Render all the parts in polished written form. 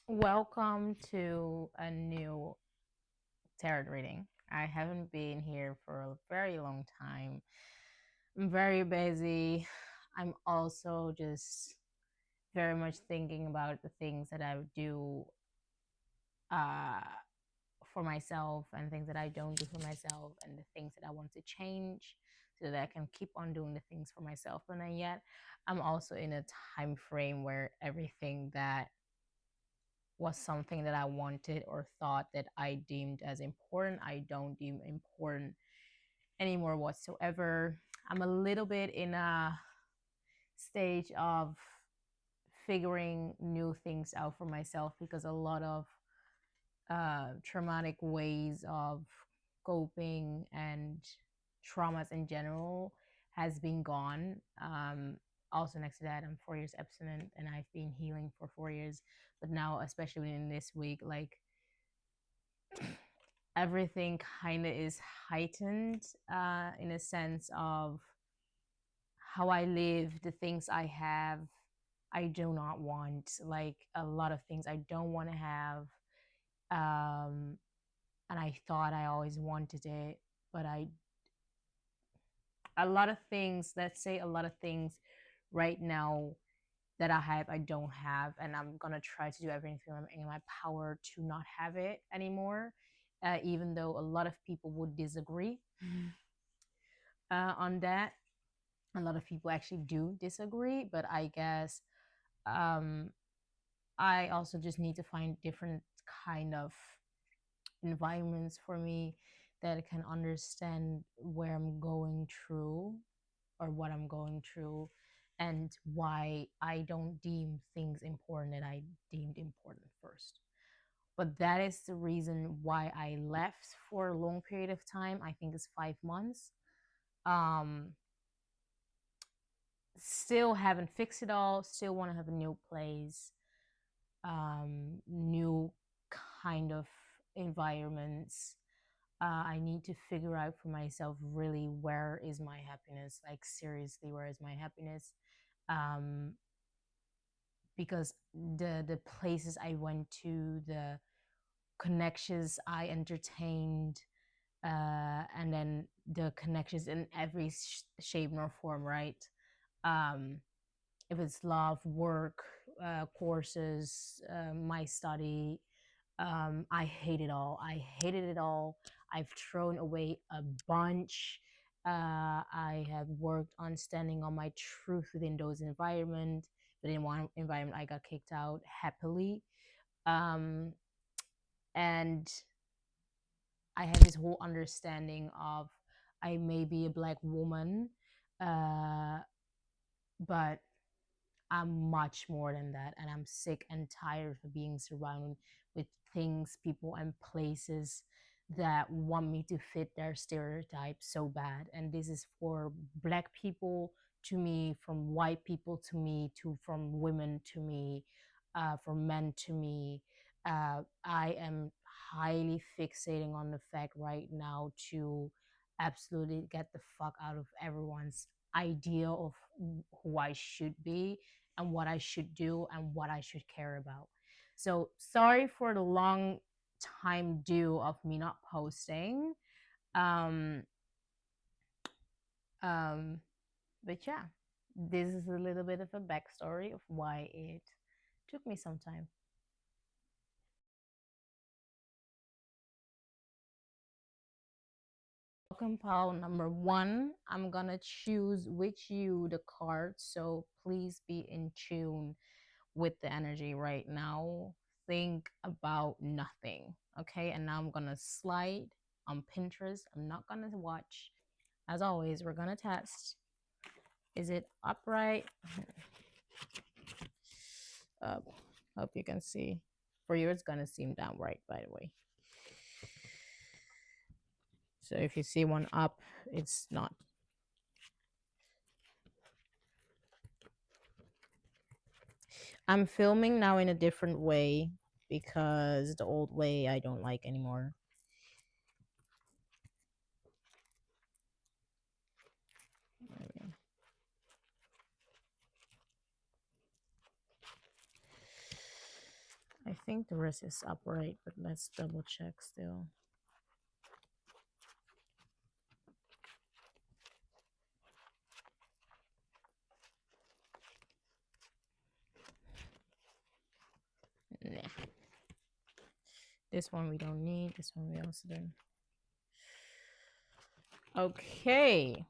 Welcome to a new tarot reading. I haven't been here for a very long time. I'm very busy. I'm also just very much thinking about the things that I would do uh, for myself and things that I don't do for myself and the things that I want to change so that I can keep on doing the things for myself. And then yet, I'm also in a time frame where everything that was something that I wanted or thought that I deemed as important, I don't deem important anymore whatsoever. I'm a little bit in a stage of figuring new things out for myself because a lot of traumatic ways of coping and traumas in general has been gone. Also, next to that, I'm 4 years abstinent and I've been healing for 4 years. But now, especially in this week, like everything kind of is heightened in a sense of how I live, the things I have, I do not want. Like a lot of things I don't want to have. And I thought I always wanted it, but a lot of things, let's say a lot of things right now that I have, I don't have. And I'm going to try to do everything in my power to not have it anymore. Even though a lot of people would disagree on that. A lot of people actually do disagree, but I guess um, I also just need to find different kind of environments for me that can understand where I'm going through or what I'm going through and why I don't deem things important that I deemed important first. But that is the reason why I left for a long period of time. I think it's 5 months. Um, Still haven't fixed it all. Still want to have a new place, new kind of environments. I need to figure out for myself really where is my happiness. Like seriously, where is my happiness? Um, because the places I went to, the connections I entertained, and then the connections in every shape nor form, right? Um, if it's love, work, courses, my study, I hate it all. I hated it all. I've thrown away a bunch. I have worked on standing on my truth within those environments. But in one environment, I got kicked out happily. Um, and I have this whole understanding of I may be a black woman, uh, but I'm much more than that. And I'm sick and tired of being surrounded with things, people, and places that want me to fit their stereotypes so bad. And this is for black people to me, from white people to me, to from women to me, from men to me. I am highly fixating on the fact right now to absolutely get the fuck out of everyone's idea of who I should be and what I should do and what I should care about. So sorry for the long time due of me not posting. Um, um, but yeah, this is a little bit of a backstory of why it took me some time. Welcome pile number one. I'm gonna choose which you the card, so please be in tune with the energy right now. Think about nothing. Okay. And now I'm going to slide on Pinterest. I'm not going to watch. As always, we're going to test. Is it upright? Hope you can see. For you, it's going to seem downright, by the way. So if you see one up, it's not. I'm filming now in a different way because the old way I don't like anymore. I think the wrist is upright, but let's double check still. Nah. This one we don't need. This one we also don't. Okay.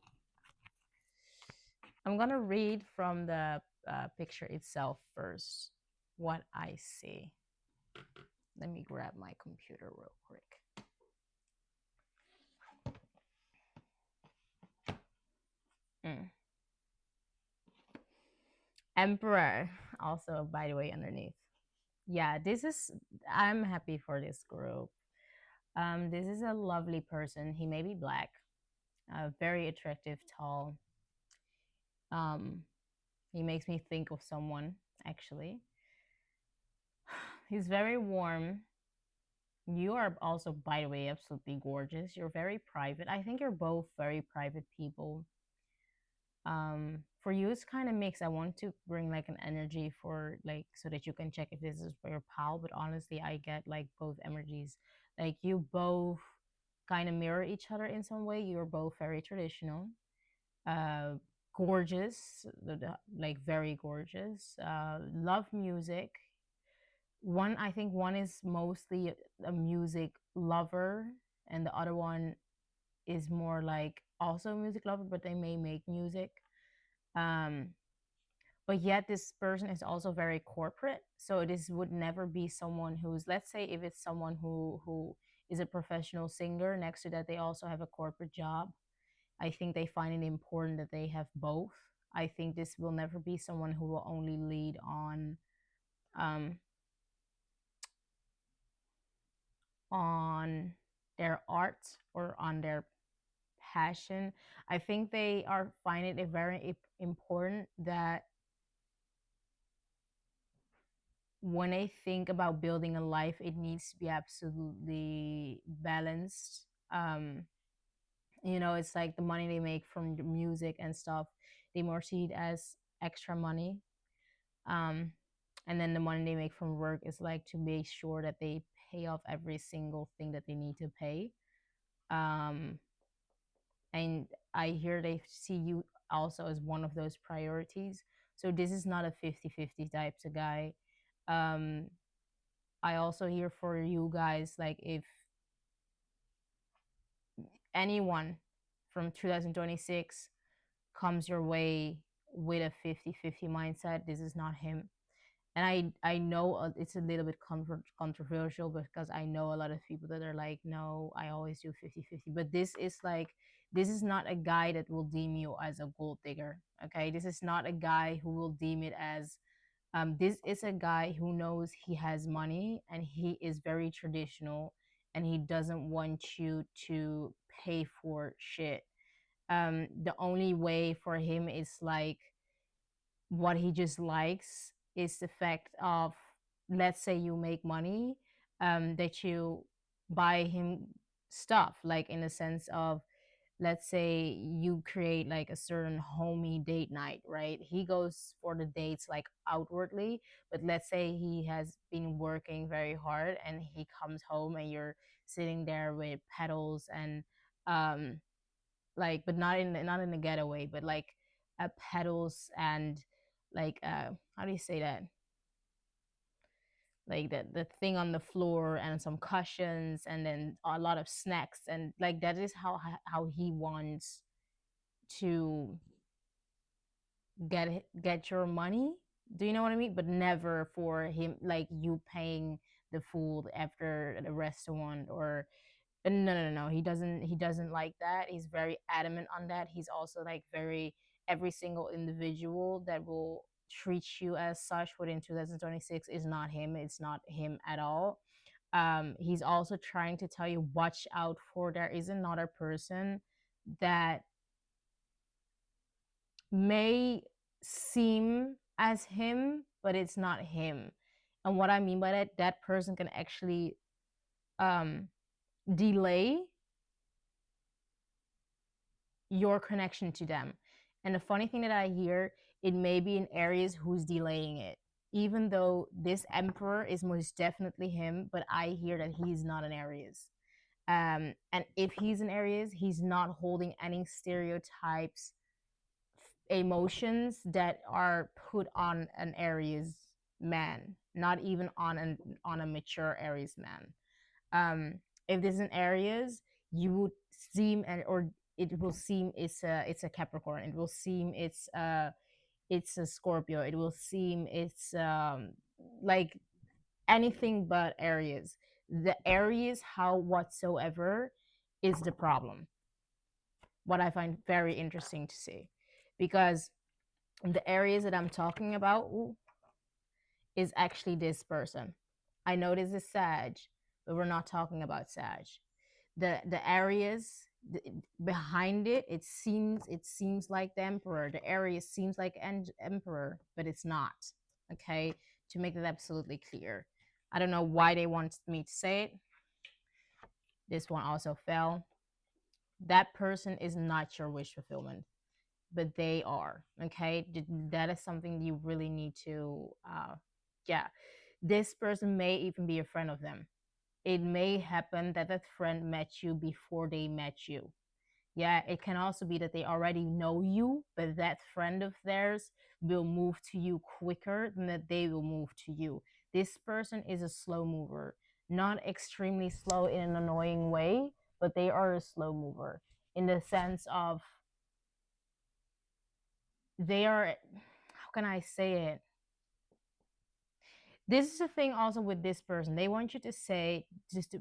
I'm gonna read from the picture itself first. What I see. Let me grab my computer real quick. Emperor, also by the way, underneath. Yeah, I'm happy for this group. This is a lovely person. He may be black, very attractive, tall. He makes me think of someone, actually. He's very warm. You are also, by the way, absolutely gorgeous. You're very private. I think you're both very private people. For you, it's kind of mixed. I want to bring like an energy for like so that you can check if this is for your pal. But honestly, I get like both energies. Like you both kind of mirror each other in some way. You're both very traditional, uh, gorgeous, like very gorgeous. Love music. I think one is mostly a music lover, and the other one is more like also a music lover, but they may make music. Um, but yet this person is also very corporate, so this would never be someone who's, let's say if it's someone who is a professional singer, next to that they also have a corporate job. I think they find it important that they have both. I think this will never be someone who will only lead um on their art or on their passion. I think they are finding it very important that when I think about building a life, it needs to be absolutely balanced. It's like the money they make from the music and stuff, they more see it as extra money. Um, and then the money they make from work is like to make sure that they pay off every single thing that they need to pay. Um, and I hear they see you also as one of those priorities. So this is not a 50-50 types of guy. Um, I also hear for you guys, like if anyone from 2026 comes your way with a 50-50 mindset, this is not him. And I know it's a little bit controversial because I know a lot of people that are like, no, I always do 50-50. But this is not a guy that will deem you as a gold digger. Okay, this is not a guy who will deem it as this is a guy who knows he has money and he is very traditional and he doesn't want you to pay for shit. The only way for him is like what he just likes is the fact of, let's say you make money, that you buy him stuff, like in the sense of, let's say you create like a certain homey date night, right? He goes for the dates like outwardly, but let's say he has been working very hard and he comes home and you're sitting there with pedals and like, but not in a getaway, but like pedals and like how do you say that, like the thing on the floor and some cushions and then a lot of snacks, and like that is how he wants to get your money. Do you know what I mean? But never for him like you paying the food after the restaurant or no. He doesn't like that. He's very adamant on that. He's also like very, every single individual that will treat you as such within 2026 is not him. It's not him at all. He's also trying to tell you, watch out, for there is another person that may seem as him, but it's not him. And what I mean by that, that person can actually um delay your connection to them. And the funny thing that I hear, it may be in areas who's delaying it. even though this emperor is most definitely him, but I hear that he's not an Aries. And if he's an Aries, he's not holding any stereotypes, emotions that are put on an Aries man, not even on a mature Aries man. If this is an Aries, you would seem, and or it will seem it's a Capricorn. It will seem it's a Scorpio. It will seem it's like anything but Aries. The Aries, how whatsoever, is the problem. What I find very interesting to see, because the areas that I'm talking about is actually this person. I know this is Sag, but we're not talking about Sag. The areas behind it, it seems like the emperor. The area seems like emperor, but it's not. Okay, to make that absolutely clear. I don't know why they want me to say it. This one also fell. That person is not your wish fulfillment, but they are. Okay, that is something you really need to yeah, this person may even be a friend of them. It may happen that that friend met you before they met you. Yeah, it can also be that they already know you, but that friend of theirs will move to you quicker than that they will move to you. This person is a slow mover, not extremely slow in an annoying way, but they are a slow mover in the sense of they are, how can I say it? This is the thing also with this person. They want you to say,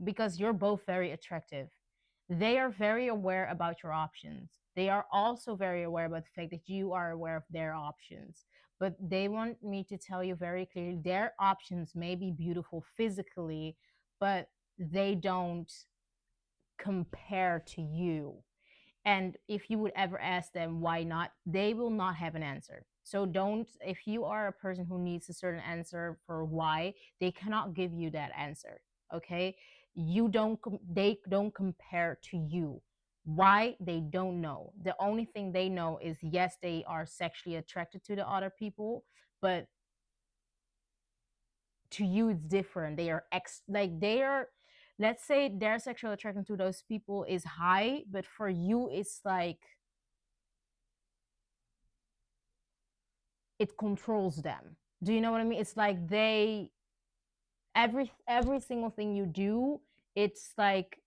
because you're both very attractive. They are very aware about your options. They are also very aware about the fact that you are aware of their options. But they want me to tell you very clearly their options may be beautiful physically, but they don't compare to you. And if you would ever ask them why not, they will not have an answer. So don't, if you are a person who needs a certain answer for why, they cannot give you that answer. Okay, you don't they don't compare to you. Why? They don't know. The only thing they know is, yes, they are sexually attracted to the other people, but to you it's different. They are like they are, let's say their sexual attraction to those people is high, but for you it's like it controls them. Do you know what I mean? It's like they, every single thing you do, it's like,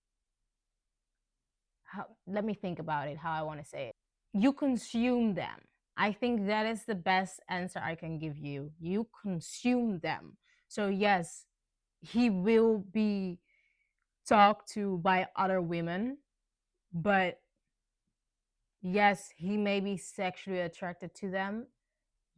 how, let me think about it how I want to say it. You consume them. I think that is the best answer I can give you. You consume them. So yes, he will be talked to by other women, but yes, he may be sexually attracted to them.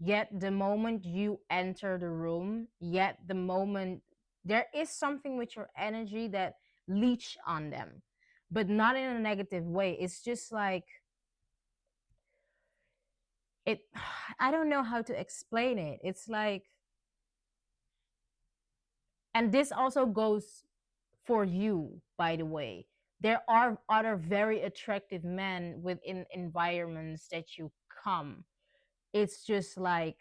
Yet the moment you enter the room, yet the moment there is something with your energy that leech on them, but not in a negative way. It's just like it, I don't know how to explain it. It's like, and this also goes for you, by the way. There are other very attractive men within environments that you come. It's just like,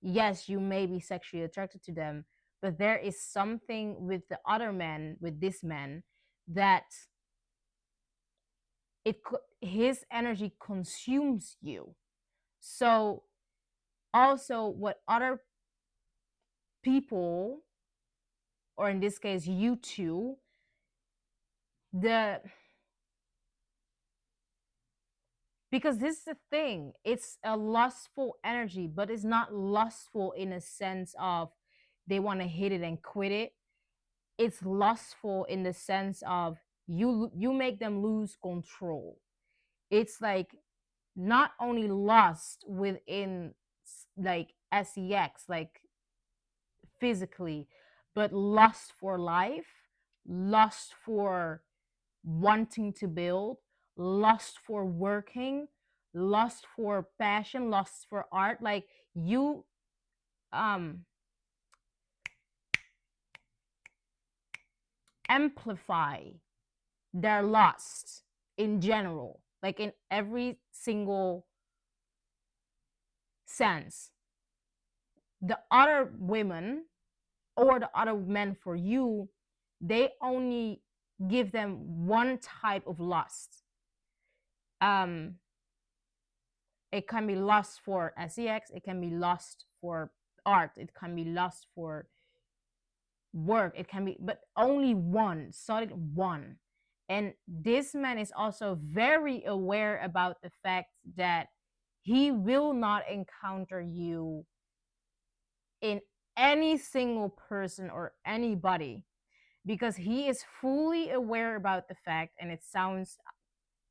yes, you may be sexually attracted to them, but there is something with the other man, with this man, that his energy consumes you. So also what other people, or in this case you two, the, because this is the thing, it's a lustful energy, but it's not lustful in a sense of they want to hit it and quit it. It's lustful in the sense of you make them lose control. It's like not only lust within like sex, like physically, but lust for life, lust for wanting to build, lust for working, lust for passion, lust for art. Like you um amplify their lust in general, like in every single sense. the other women or the other men for you, they only give them one type of lust. um it can be lust for sex, it can be lust for art, it can be lust for work, it can be, but only one solid one. And this man is also very aware about the fact that he will not encounter you in any single person or anybody, because he is fully aware about the fact, and it sounds,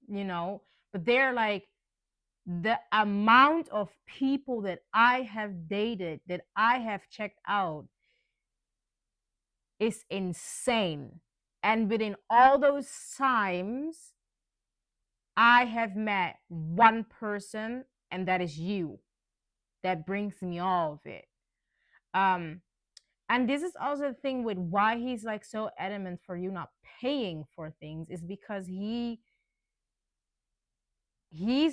but they're like, the amount of people that I have dated, that I have checked out, is insane. And within all those times, I have met one person, and that is you. That brings me all of it. Um, and this is also the thing with why he's like so adamant for you not paying for things, is because he's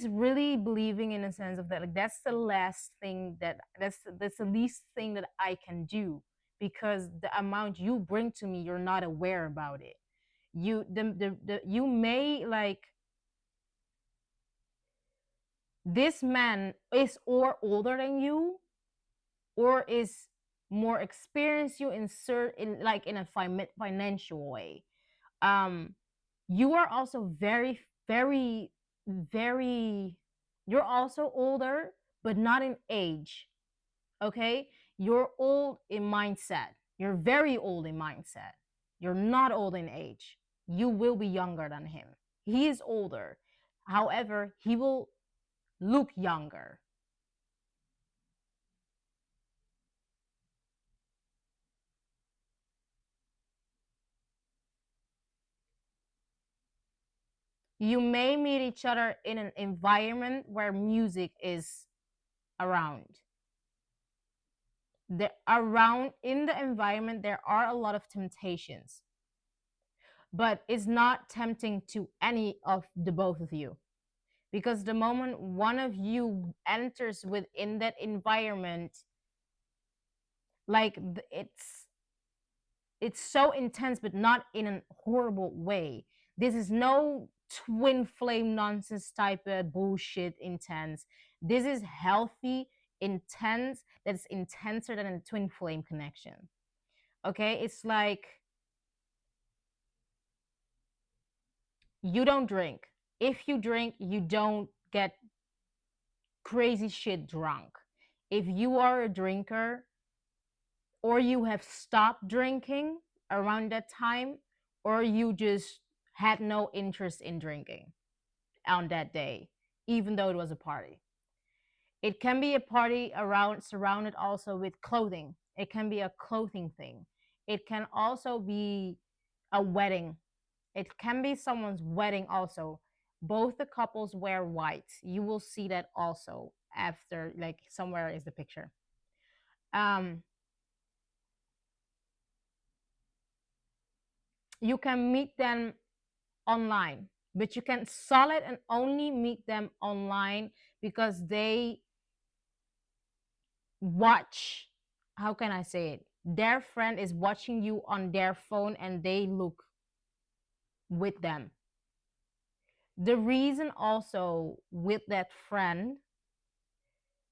really believing in a sense of that, like, that's the last thing that's the least thing that I can do, because the amount you bring to me, you're not aware about it. You may like, this man is or older than you, or is more experienced you in like in a financial way. um you are also very, very, very, you're also older, but not in age. Okay, you're old in mindset, you're very old in mindset, you're not old in age. You will be younger than him. He is older, however he will look younger. You may meet each other in an environment where music is around. Around in the environment, there are a lot of temptations, but it's not tempting to any of the both of you, because the moment one of you enters within that environment, like it's so intense, but not in a horrible way. This is no twin flame nonsense type of bullshit intense. This is healthy intense, that's intenser than a twin flame connection. Okay, it's like, you don't drink. If you drink, you don't get crazy shit drunk. If you are a drinker, or you have stopped drinking around that time, or you just had no interest in drinking on that day, even though it was a party. It can be a party around surrounded also with clothing. It can be a clothing thing. It can also be a wedding. It can be someone's wedding also. Both the couples wear white. You will see that also after, like, somewhere is the picture. Um, you can meet them online, but you can solid and only meet them online because they watch, how can I say it? Their friend is watching you on their phone and they look with them. The reason also with that friend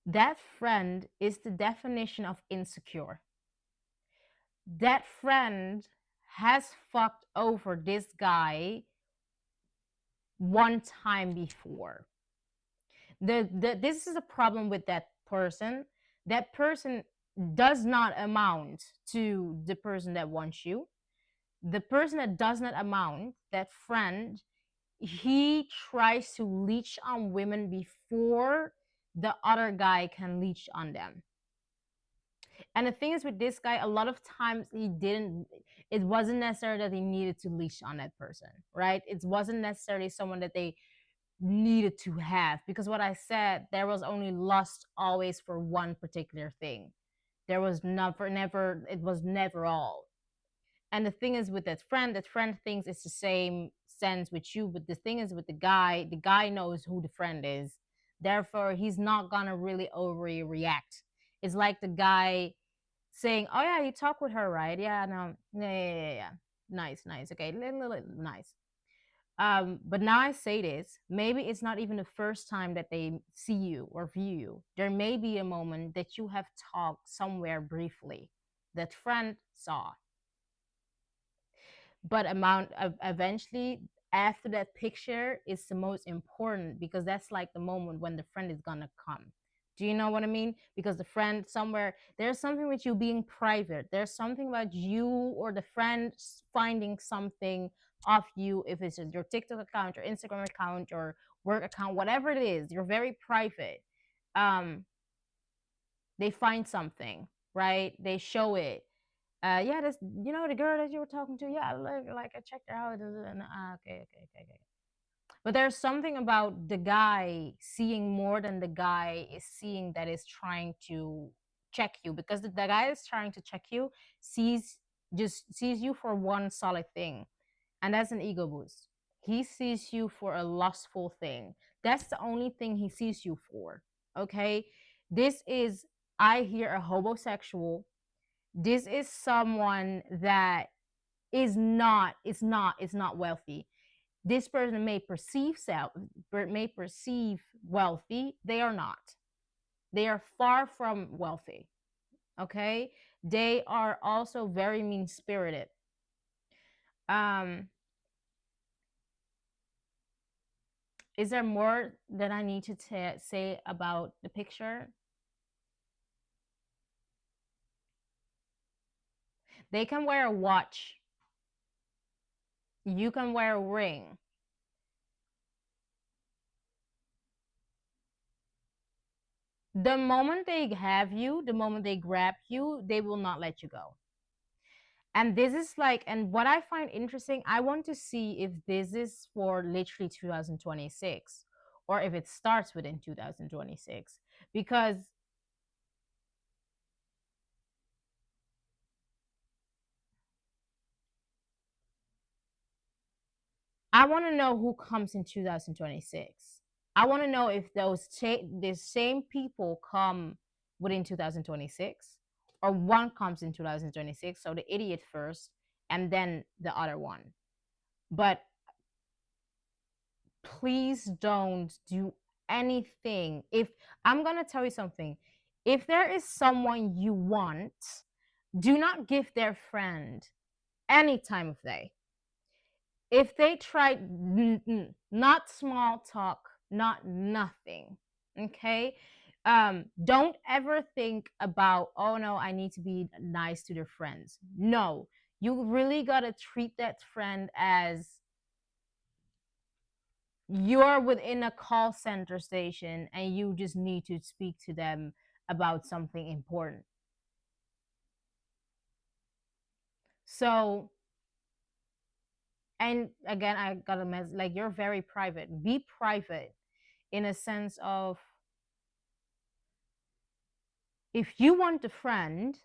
is the definition of insecure. That friend has fucked over this guy one time before. This is a problem with that person. That person does not amount to the person that wants you. The person that does not amount, that friend, he tries to leech on women before the other guy can leech on them. And the thing is with this guy, a lot of times it wasn't necessary that he needed to leash on that person, right? It wasn't necessarily someone that they needed to have, because what I said, there was only lust always for one particular thing. There was never, it was never all. And the thing is with that friend thinks it's the same sense with you, but the thing is with the guy knows who the friend is. Therefore, he's not gonna really overreact. It's like the guy saying, "Oh yeah, you talk with her, right? Yeah, no, yeah. Nice, nice. Okay, nice." But now I say this, maybe it's not even the first time that they see you or view you. There may be a moment that you have talked somewhere briefly that friend saw, but amount of eventually after that picture is the most important because that's like the moment when the friend is gonna come. Do you know what I mean? Because the friend somewhere, there's something with you being private, there's something about you or the friend finding something of you, if it's just your TikTok account, your Instagram account, your work account, whatever it is, you're very private. um they find something, right? They show it. Yeah, this, the girl that you were talking to. Yeah, like I checked her out. And, okay, okay, okay, okay. But there's something about the guy seeing more than the guy is seeing that is trying to check you, because the guy is trying to check you sees just sees you for one solid thing, and that's an ego boost. He sees you for a lustful thing. That's the only thing he sees you for. Okay, this is, I hear, a homosexual. This is someone that is not wealthy. This person may perceive wealthy. They are not. They are far from wealthy. Okay, they are also very mean spirited. um is there more that I need to say about the picture? They can wear a watch, you can wear a ring. The moment they have you, the moment they grab you, they will not let you go. And this is like, and what I find interesting, I want to see if this is for literally 2026 or if it starts within 2026, because I want to know who comes in 2026. I want to know if the same people come within 2026, or one comes in 2026, so the idiot first and then the other one. But please don't do anything. If I'm going to tell you something, if there is someone you want, do not give their friend any time of day. If they try, not small talk, not nothing. Okay, don't ever think about, oh no, I need to be nice to their friends. No, you really got to treat that friend as you're within a call center station and you just need to speak to them about something important. So, and again, I got a message like, you're very private. Be private in a sense of, if you want a friend,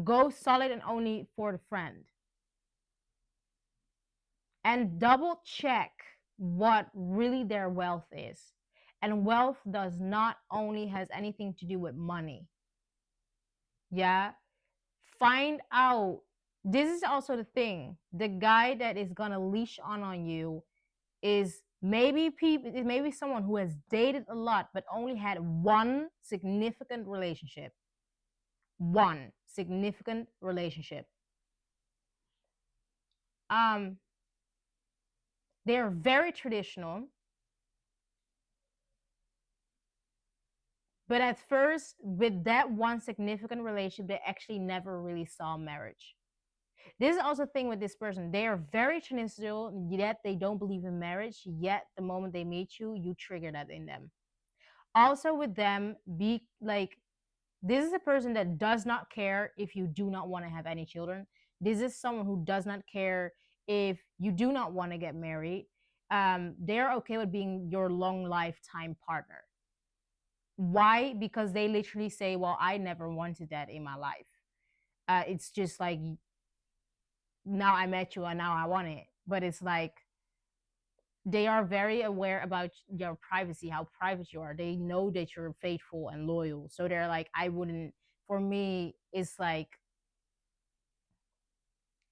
go solid and only for the friend. And double check what really their wealth is. And wealth does not only has anything to do with money. Yeah, find out. This is also the thing, the guy that is gonna leash on you is maybe someone who has dated a lot but only had one significant relationship. One significant relationship. um they're very traditional, but at first, with that one significant relationship, they actually never really saw marriage. This is also the thing with this person. They are very traditional, yet they don't believe in marriage. Yet the moment they meet you, you trigger that in them. Also, with them, be like, this is a person that does not care if you do not want to have any children. This is someone who does not care if you do not want to get married. They're okay with being your long lifetime partner. Why? Because they literally say, well, I never wanted that in my life. It's just like, now I met you and now I want it. But it's like, They are very aware about your privacy, how private you are. They know that you're faithful and loyal. So they're like, I wouldn't, for me, it's like,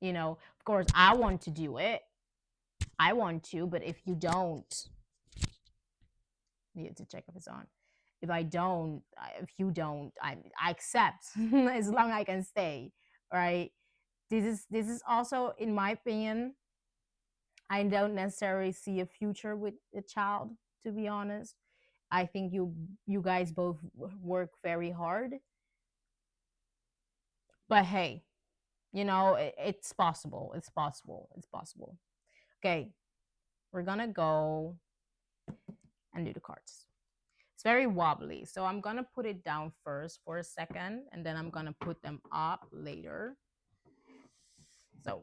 of course, I want to do it. I want to, but if you don't, need to check if it's on. If I don't, if you don't, I accept as long as I can stay, right? This is also, in my opinion, I don't necessarily see a future with a child, to be honest. I think you guys both work very hard, but hey, it's possible. It's possible. It's possible. Okay, we're gonna go and do the cards. It's very wobbly, so I'm gonna put it down first for a second, and then I'm gonna put them up later. So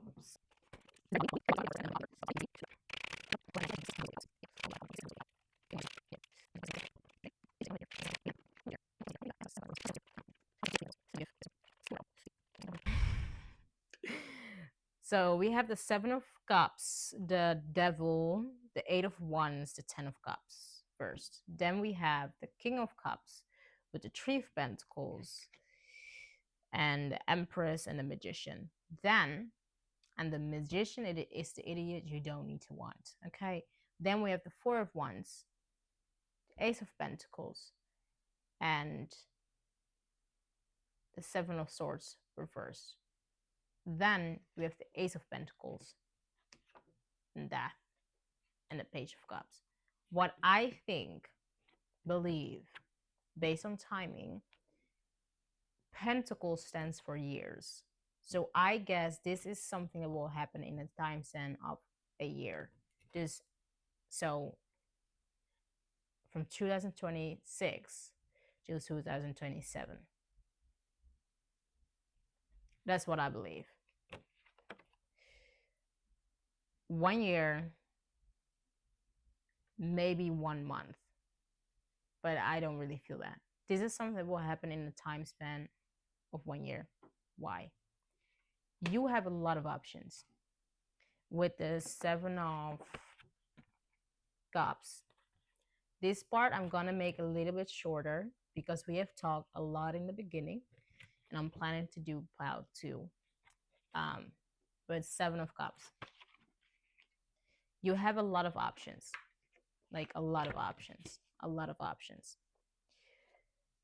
So we have the Seven of Cups, the Devil, the Eight of Wands, the Ten of Cups first. Then we have the King of Cups with the Three of Pentacles and the Empress and the Magician. Then, and the Magician is the idiot you don't need to want. Okay. Then we have the Four of Wands, the Ace of Pentacles, and the Seven of Swords reversed. Then we have the Ace of Pentacles and Death and the Page of Cups. What I believe, based on timing, Pentacle stands for years. So I guess this is something that will happen in a time span of a year. So from 2026 to 2027. That's what I believe. 1 year, maybe 1 month, but I don't really feel that. This is something that will happen in a time span of 1 year. Why? You have a lot of options. With the Seven of Cups, this part I'm gonna make a little bit shorter because we have talked a lot in the beginning, and I'm planning to do part 2. But Seven of Cups, you have a lot of options, like a lot of options.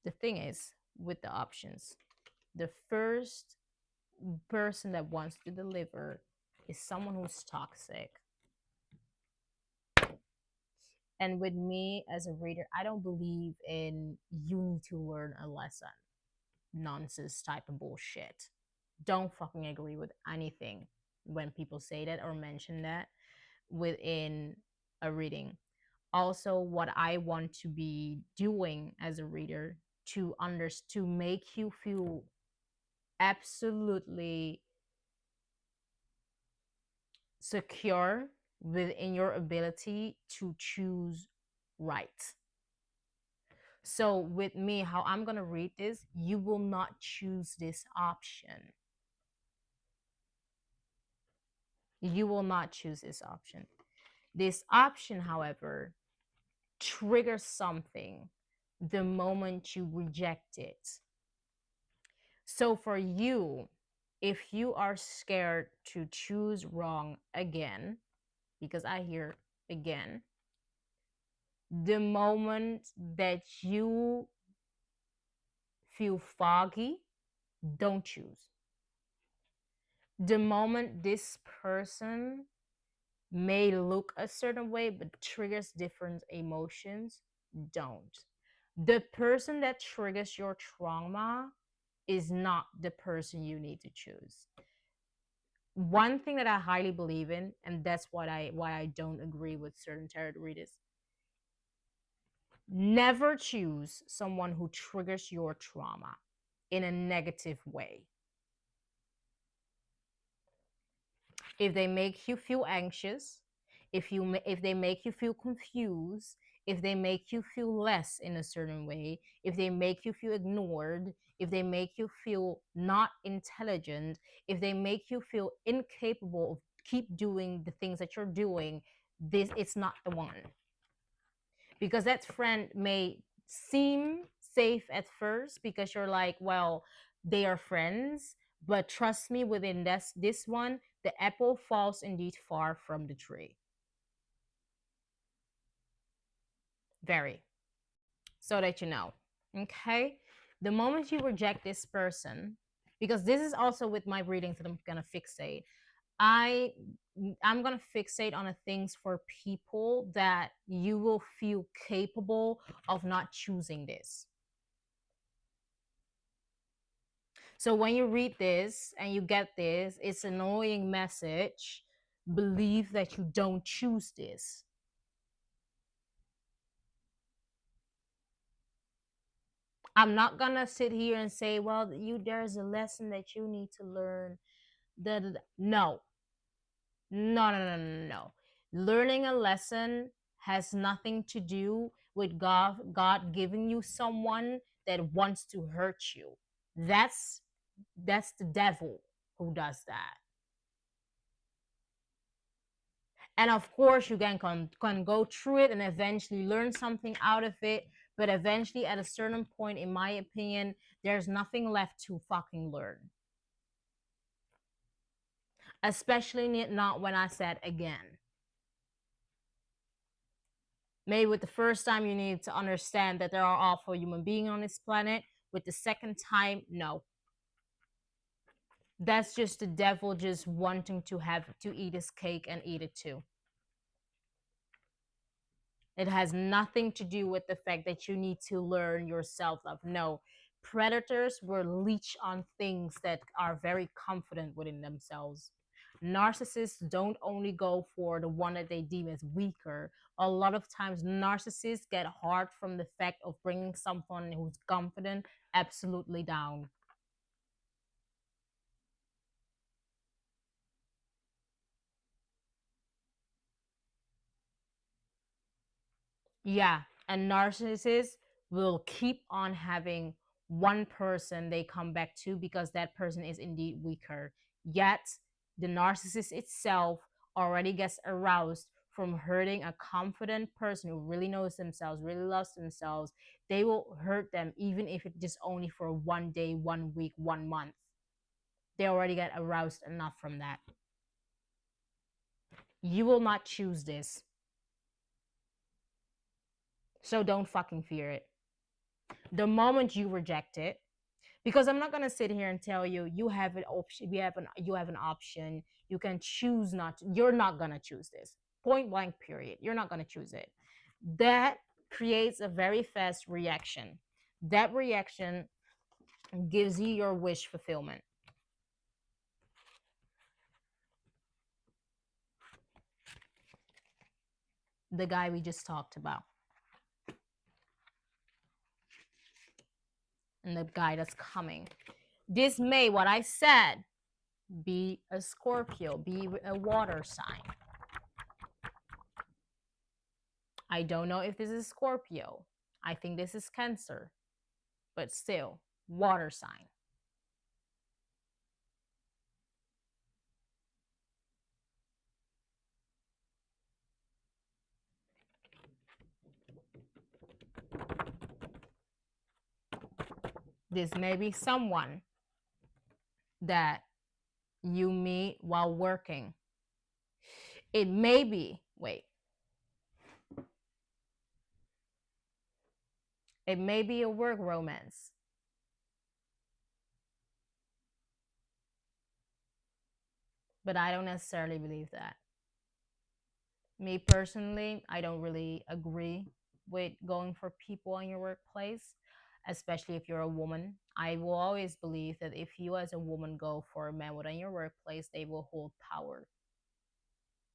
The thing is, with the options, the first person that wants to deliver is someone who's toxic. And with me as a reader, I don't believe in you need to learn a lesson nonsense type of bullshit. Don't fucking agree with anything when people say that or mention that within a reading. Also, what I want to be doing as a reader to make you feel absolutely secure within your ability to choose right. So with me, how I'm going to read this, you will not choose this option. You will not choose this option. This option, however, triggers something the moment you reject it. So for you, if you are scared to choose wrong again, because I hear again, the moment that you feel foggy, don't choose. The moment this person may look a certain way but triggers different emotions, don't. The person that triggers your trauma is not the person you need to choose. One thing that I highly believe in, and that's why I don't agree with certain tarot readers, never choose someone who triggers your trauma in a negative way. If they make you feel anxious, if they make you feel confused, if they make you feel less in a certain way, if they make you feel ignored, if they make you feel not intelligent, if they make you feel incapable of keep doing the things that you're doing, this it's not the one. Because that friend may seem safe at first because you're like, well, they are friends, but trust me, within this one, the apple falls indeed far from the tree. Very. So that you know. Okay? The moment you reject this person, because this is also with my readings that I'm gonna fixate. I I'm gonna fixate on the things for people that you will feel capable of not choosing this. So when you read this and you get this, it's an annoying message. Believe that you don't choose this. I'm not gonna sit here and say, well, there's a lesson that you need to learn. No, no, no, no, no, no. Learning a lesson has nothing to do with God giving you someone that wants to hurt you. That's that's the devil who does that. And of course, you can go through it and eventually learn something out of it. But eventually, at a certain point, in my opinion, there's nothing left to fucking learn. Especially not when I said again. Maybe with the first time, you need to understand that there are awful human beings on this planet. With the second time, no. That's just the devil just wanting to eat his cake and eat it too. It has nothing to do with the fact that you need to learn your self love. No, predators will leech on things that are very confident within themselves. Narcissists don't only go for the one that they deem as weaker. A lot of times, narcissists get hard from the fact of bringing someone who's confident absolutely down. Yeah, and narcissists will keep on having one person they come back to because that person is indeed weaker. Yet, the narcissist itself already gets aroused from hurting a confident person who really knows themselves, really loves themselves. They will hurt them even if it's just only for 1 day, 1 week, 1 month. They already get aroused enough from that. You will not choose this. So don't fucking fear it. The moment you reject it, because I'm not gonna sit here and tell you you have an option, you have an option, you can choose not to, you're not gonna choose this. Point blank, period. You're not gonna choose it. That creates a very fast reaction. That reaction gives you your wish fulfillment. The guy we just talked about. And the guy that's coming. This may, what I said, be a Scorpio, be a water sign. I don't know if this is Scorpio. I think this is Cancer, but still, water sign. This may be someone that you meet while working. It may be, wait, it may be a work romance. But I don't necessarily believe that. Me personally, I don't really agree with going for people in your workplace, especially if you're a woman. I will always believe that if you as a woman go for a man within your workplace, they will hold power.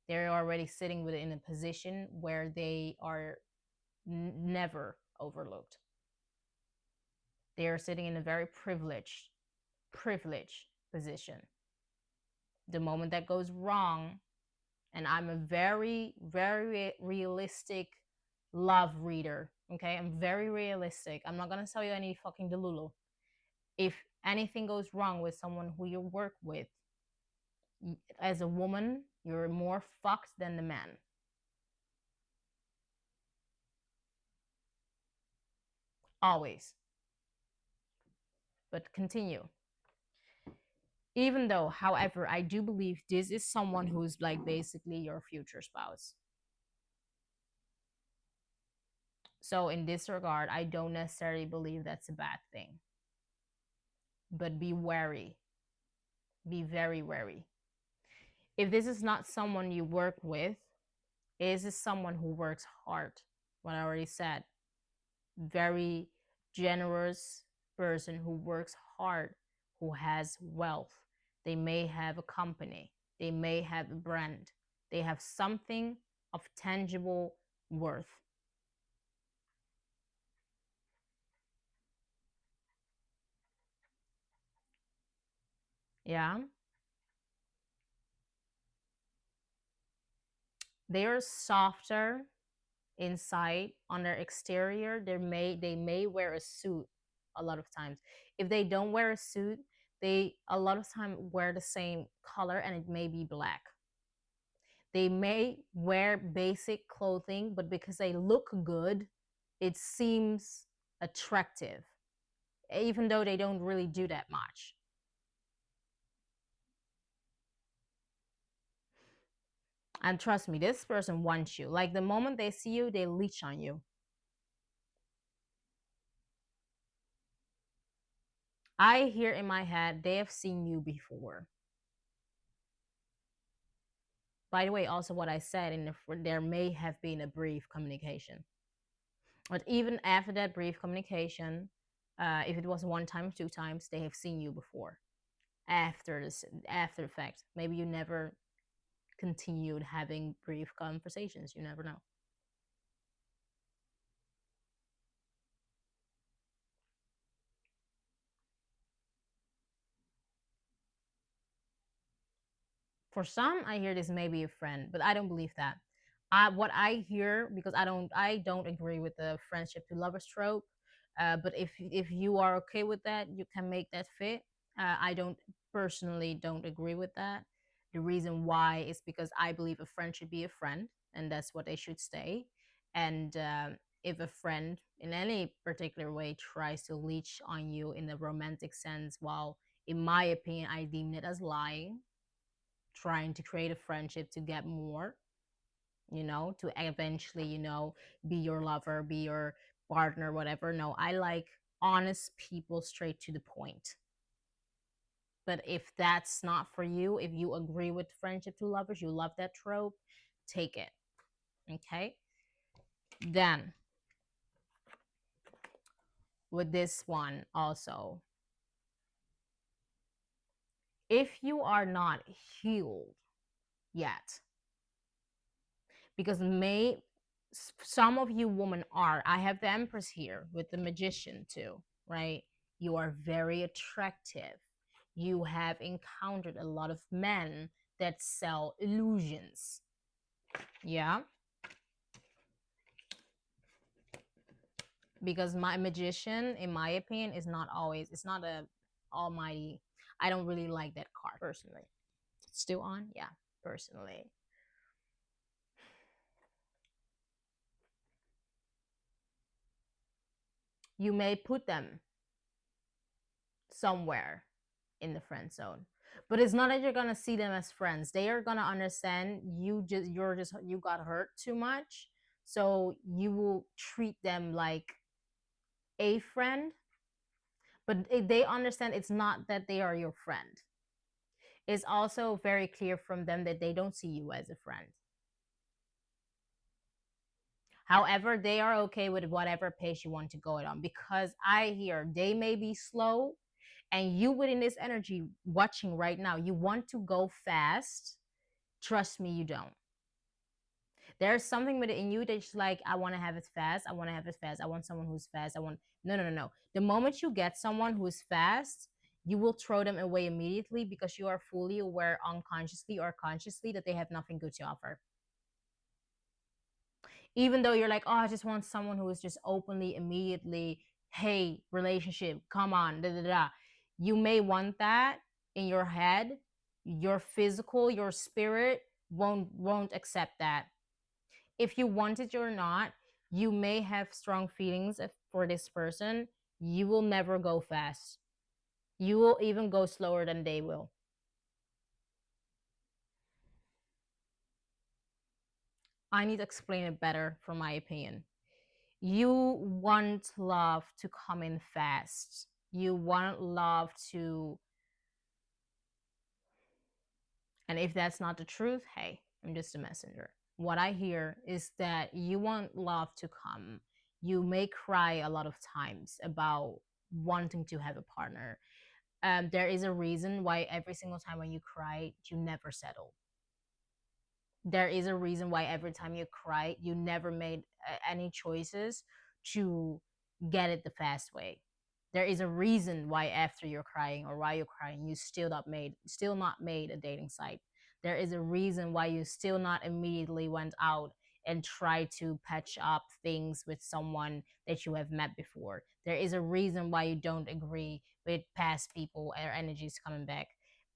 They're already sitting within a position where they are never overlooked. They are sitting in a very privileged position. The moment that goes wrong, and I'm a very realistic love reader. Okay, I'm very realistic. I'm not gonna tell you any fucking delulu. If anything goes wrong with someone who you work with, as a woman, you're more fucked than the man. always. But continue. Even though, however, I do believe this is someone who's like basically your future spouse. So in this regard, I don't necessarily believe that's a bad thing. But be wary. Be very wary. If this is not someone you work with, is this someone who works hard? What I already said. Very generous person who works hard, who has wealth. They may have a company, they may have a brand, they have something of tangible worth. Yeah, they are softer inside. On their exterior, they may wear a suit a lot of times. If they don't wear a suit, they a lot of time wear the same color, and it may be black. They may wear basic clothing, but because they look good, it seems attractive, even though they don't really do that much. And trust me, this person wants you. Like the moment they see you, they leech on you. I hear in my head, they have seen you before. By the way, also what I said, there may have been a brief communication. But even after that brief communication, if it was one time, 2 times, they have seen you before. After the fact, maybe you never continued having brief conversations. You never know. For some, I hear this may be a friend, but I don't believe that. What I hear, because I don't agree with the friendship to lovers trope. But if you are okay with that, you can make that fit. I don't personally don't agree with that. The reason why is because I believe a friend should be a friend, and that's what they should stay. And if a friend in any particular way tries to leech on you in a romantic sense, well, in my opinion, I deem it as lying, trying to create a friendship to get more, to eventually, be your lover, be your partner, whatever. No, I like honest people, straight to the point. But if that's not for you, if you agree with friendship to lovers, you love that trope, take it. Okay? Then, with this one also, if you are not healed yet, because some of you women are, I have the Empress here with the Magician too, right? You are very attractive. You have encountered a lot of men that sell illusions. Yeah, because my Magician, in my opinion, is not always, it's not a almighty. I don't really like that card personally. It's still on? Yeah, personally. You may put them somewhere in the friend zone, but it's not that you're gonna see them as friends. They are gonna understand you got hurt too much, so you will treat them like a friend, but they understand it's not that they are your friend. It's also very clear from them that they don't see you as a friend. However, they are okay with whatever pace you want to go it on, because I hear they may be slow, and you within this energy watching right now, you want to go fast. Trust me, you don't. There's something with it in you that's like, I want to have it fast. I want to have it fast. I want someone who's fast. I want, no, no, no, no. The moment you get someone who's fast, you will throw them away immediately, because you are fully aware, unconsciously or consciously, that they have nothing good to offer. Even though you're like, oh, I just want someone who is just openly, immediately, hey, relationship, come on, da da da. You may want that in your head. Your physical, your spirit won't accept that. If you want it or not, You may have strong feelings for this person. You will never go fast. You will even go slower than they will. I need to explain it better from my opinion. You want love to come in fast. You want love to, and if that's not the truth, hey, I'm just a messenger. What I hear is that you want love to come. You may cry a lot of times about wanting to have a partner. There is a reason why every single time when you cry, you never settle. There is a reason why every time you cry, you never made any choices to get it the fast way. There is a reason why after you're crying or while you're crying, you still not made a dating site. There is a reason why you still not immediately went out and tried to patch up things with someone that you have met before. There is a reason why you don't agree with past people or energies coming back.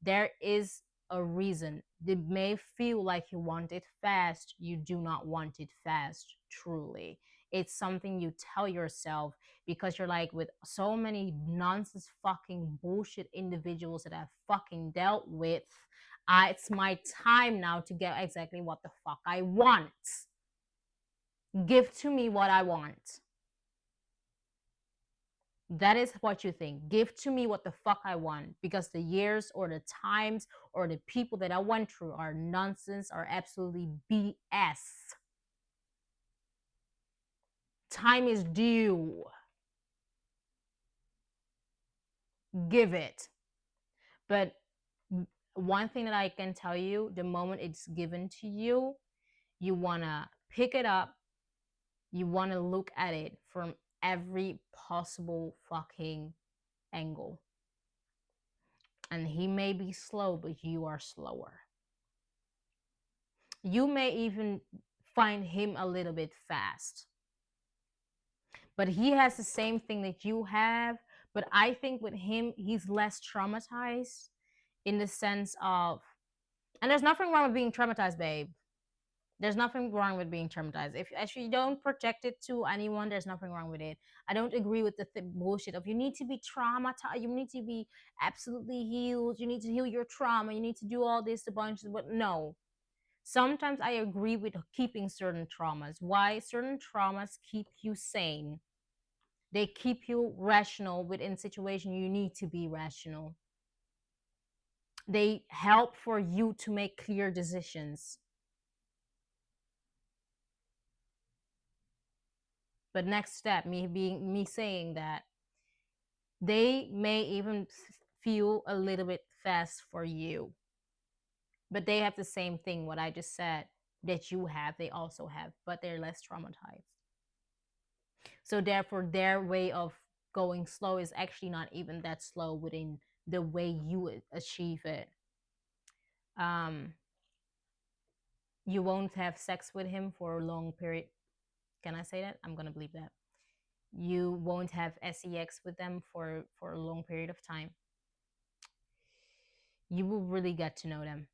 There is a reason. It may feel like you want it fast. You do not want it fast, truly. It's something you tell yourself because you're like, with so many nonsense fucking bullshit individuals that I've fucking dealt with, it's my time now to get exactly what the fuck I want. Give to me what I want. That is what you think. Give to me what the fuck I want, because the years or the times or the people that I went through are nonsense, are absolutely BS. Time is due. Give it. But one thing that I can tell you, the moment it's given to you, you want to pick it up. You want to look at it from every possible fucking angle. And he may be slow, but you are slower. You may even find him a little bit fast, but he has the same thing that you have. But I think with him, he's less traumatized in the sense of, and there's nothing wrong with being traumatized, babe. There's nothing wrong with being traumatized. If actually you don't project it to anyone, there's nothing wrong with it. I don't agree with the bullshit of you need to be traumatized, you need to be absolutely healed, you need to heal your trauma, you need to do all this a bunch of, but no. Sometimes I agree with keeping certain traumas. Why? Certain traumas keep you sane. They keep you rational within situation you need to be rational. They help for you to make clear decisions. But next step, me saying that, they may even feel a little bit fast for you. But they have the same thing, what I just said, that you have, they also have, but they're less traumatized. So therefore, their way of going slow is actually not even that slow within the way you achieve it. You won't have sex with him for a long period. Can I say that? I'm gonna believe that. You won't have sex with them for a long period of time. You will really get to know them,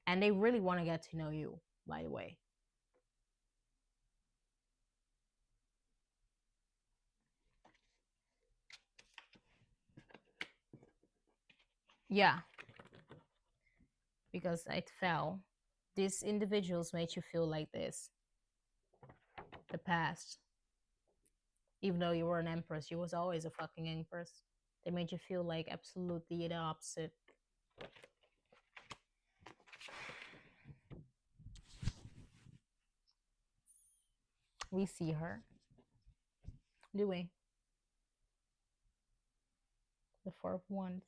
and they really want to get to know you, by the way. Yeah, because it fell. These individuals made you feel like this. The past. Even though you were an empress, you was always a fucking empress. They made you feel like absolutely the opposite. We see her. Do we? The Four of Wands.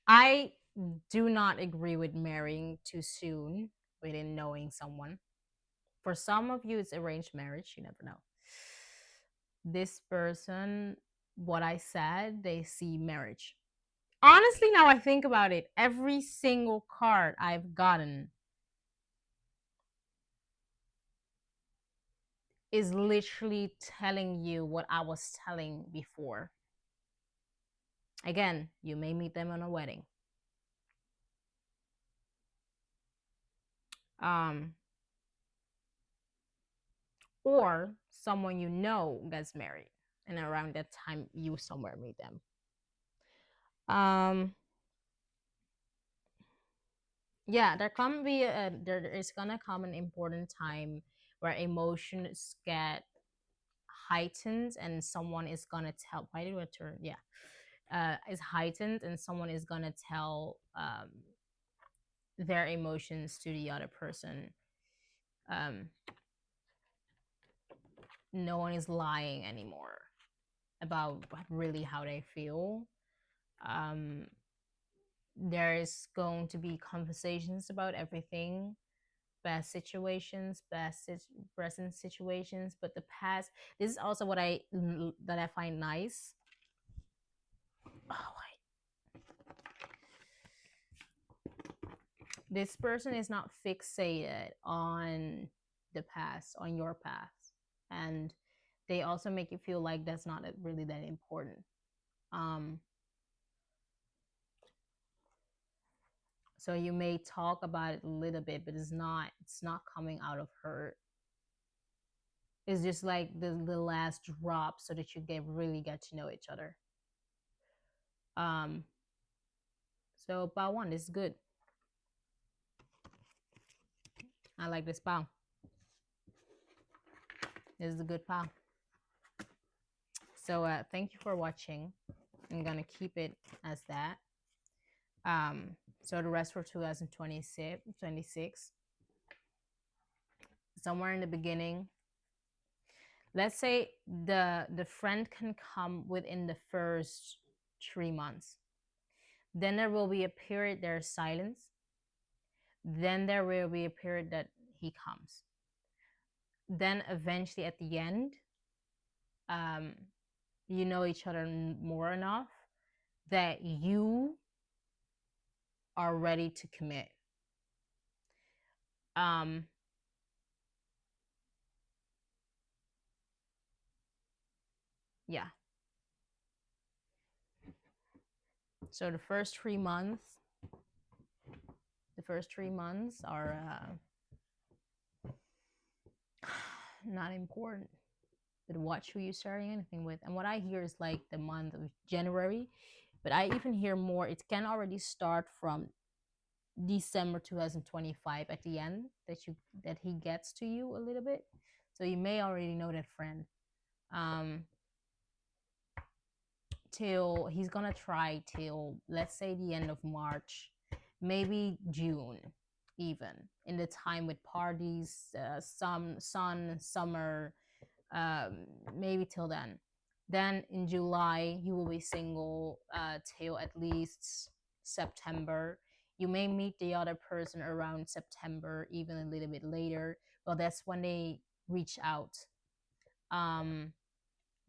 I do not agree with marrying too soon within knowing someone. For some of you, it's arranged marriage. You never know. This person, what I said, they see marriage. Honestly, now I think about it, every single card I've gotten is literally telling you what I was telling before. Again, you may meet them on a wedding. Um, or someone you know gets married, and around that time you somewhere meet them. Yeah, there is gonna come an important time where emotions get heightened, and someone is gonna tell. Why do I turn? Yeah, is heightened, and someone is gonna tell their emotions to the other person. Um, no one is lying anymore about really how they feel. Um, there is going to be conversations about everything, best situations, present situations, but the past. This is also what I find nice. Oh, this person is not fixated on the past, on your past, and they also make you feel like that's not really that important. Um, so you may talk about it a little bit, but it's not coming out of hurt. It's just like the last drop so that you really get to know each other. Um, so bow one, this is good. I like this bow. This is a good bow. So thank you for watching. I'm gonna keep it as that. So the rest for 2026, somewhere in the beginning, let's say the friend can come within the first 3 months. Then there will be a period there's silence. Then there will be a period that he comes. Then eventually at the end, you know each other more enough that you are ready to commit. Yeah. So the first 3 months are not important. But watch who you're starting anything with. And what I hear is like the month of January, but I even hear more. It can already start from December 2025 at the end that he gets to you a little bit. So you may already know that friend. Till he's gonna try till, let's say, the end of March, maybe June, even in the time with parties, summer, maybe till then. Then in July you will be single till at least September. You may meet the other person around September, even a little bit later. Well, that's when they reach out.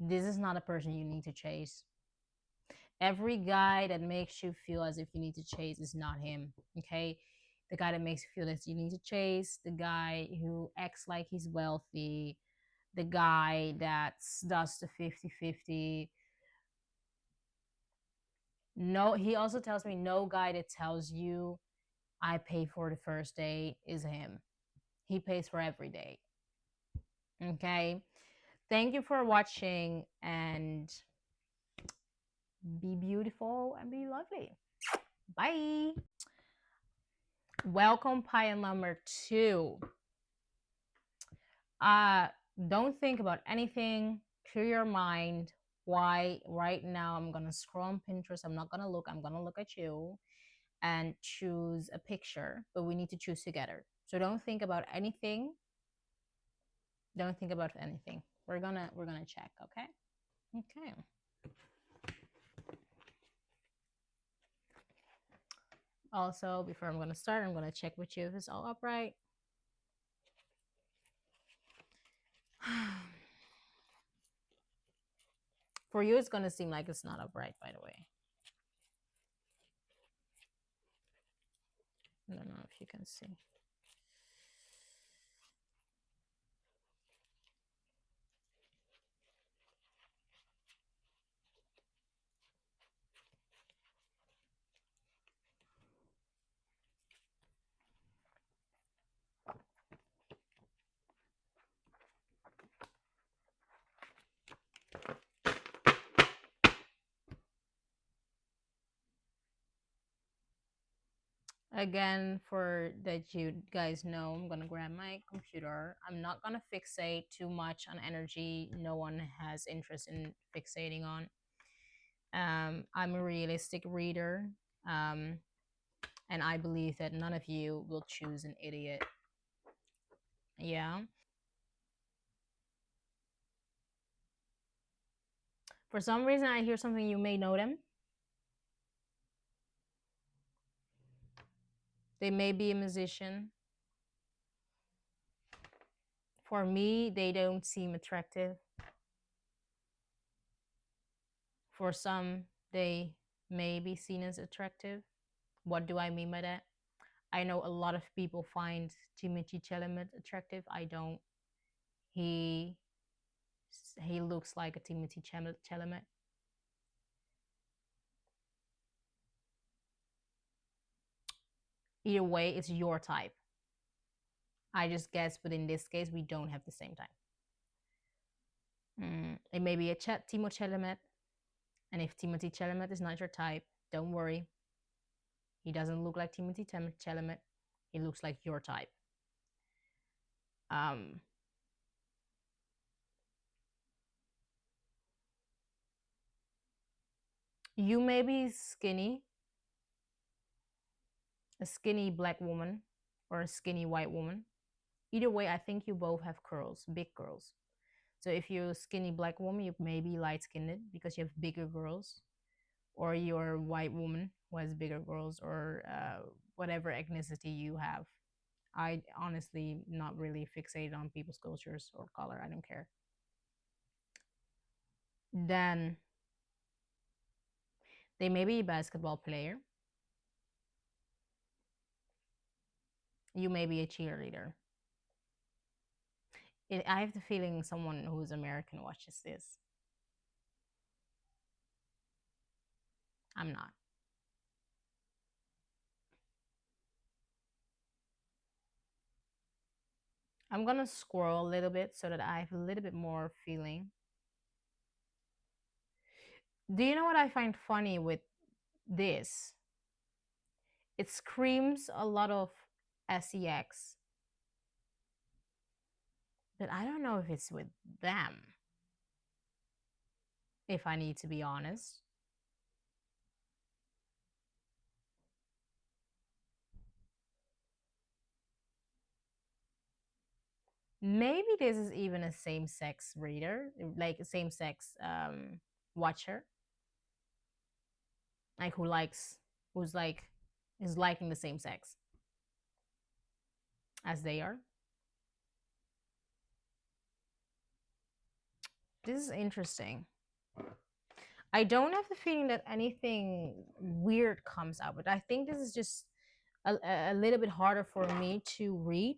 This is not a person you need to chase. Every guy that makes you feel as if you need to chase is not him. Okay, the guy that makes you feel that you need to chase, the guy who acts like he's wealthy, the guy that does the 50-50. No, he also tells me no guy that tells you I pay for the first day is him. He pays for every day. Okay, thank you for watching, and be beautiful and be lovely. Bye. Welcome, pile number 2. Don't think about anything. Clear your mind. Why right now I'm gonna scroll on Pinterest. I'm not gonna look. I'm gonna look at you and choose a picture, but we need to choose together. So don't think about anything. Don't think about anything. We're gonna check, okay? Okay. Also, before I'm gonna start, I'm gonna check with you if it's all upright. For you, it's gonna seem like it's not upright, by the way. I don't know if you can see. Again, for that you guys know, I'm gonna grab my computer. I'm not gonna fixate too much on energy no one has interest in fixating on. I'm a realistic reader, um, and I believe that none of you will choose an idiot. Yeah. For some reason, I hear something, you may know them. They may be a musician. For me, they don't seem attractive. For some, they may be seen as attractive. What do I mean by that? I know a lot of people find Timothy Chalamet attractive. I don't. He he looks like a Timothy Chalamet. Either way, it's your type. I just guess, but in this case, we don't have the same type. It may be a Timo Chalamet, and if Timothy Chalamet is not your type, don't worry. He doesn't look like Timothy Chalamet. He looks like your type. Um, you may be skinny, a skinny black woman, or a skinny white woman. Either way, I think you both have curls, big curls. So if you're a skinny black woman, you may be light skinned because you have bigger girls, or you're a white woman who has bigger girls, or whatever ethnicity you have. I honestly not really fixated on people's cultures or color. I don't care. Then they may be a basketball player. You may be a cheerleader. I have the feeling someone who's American watches this. I'm not. I'm gonna scroll a little bit so that I have a little bit more feeling. Do you know what I find funny with this? It screams a lot of sex, but I don't know if it's with them, if I need to be honest. Maybe this is even a same sex reader, like a same sex watcher, like who's like, is liking the same sex as they are. This is interesting. I don't have the feeling that anything weird comes out, but I think this is just a little bit harder for me to read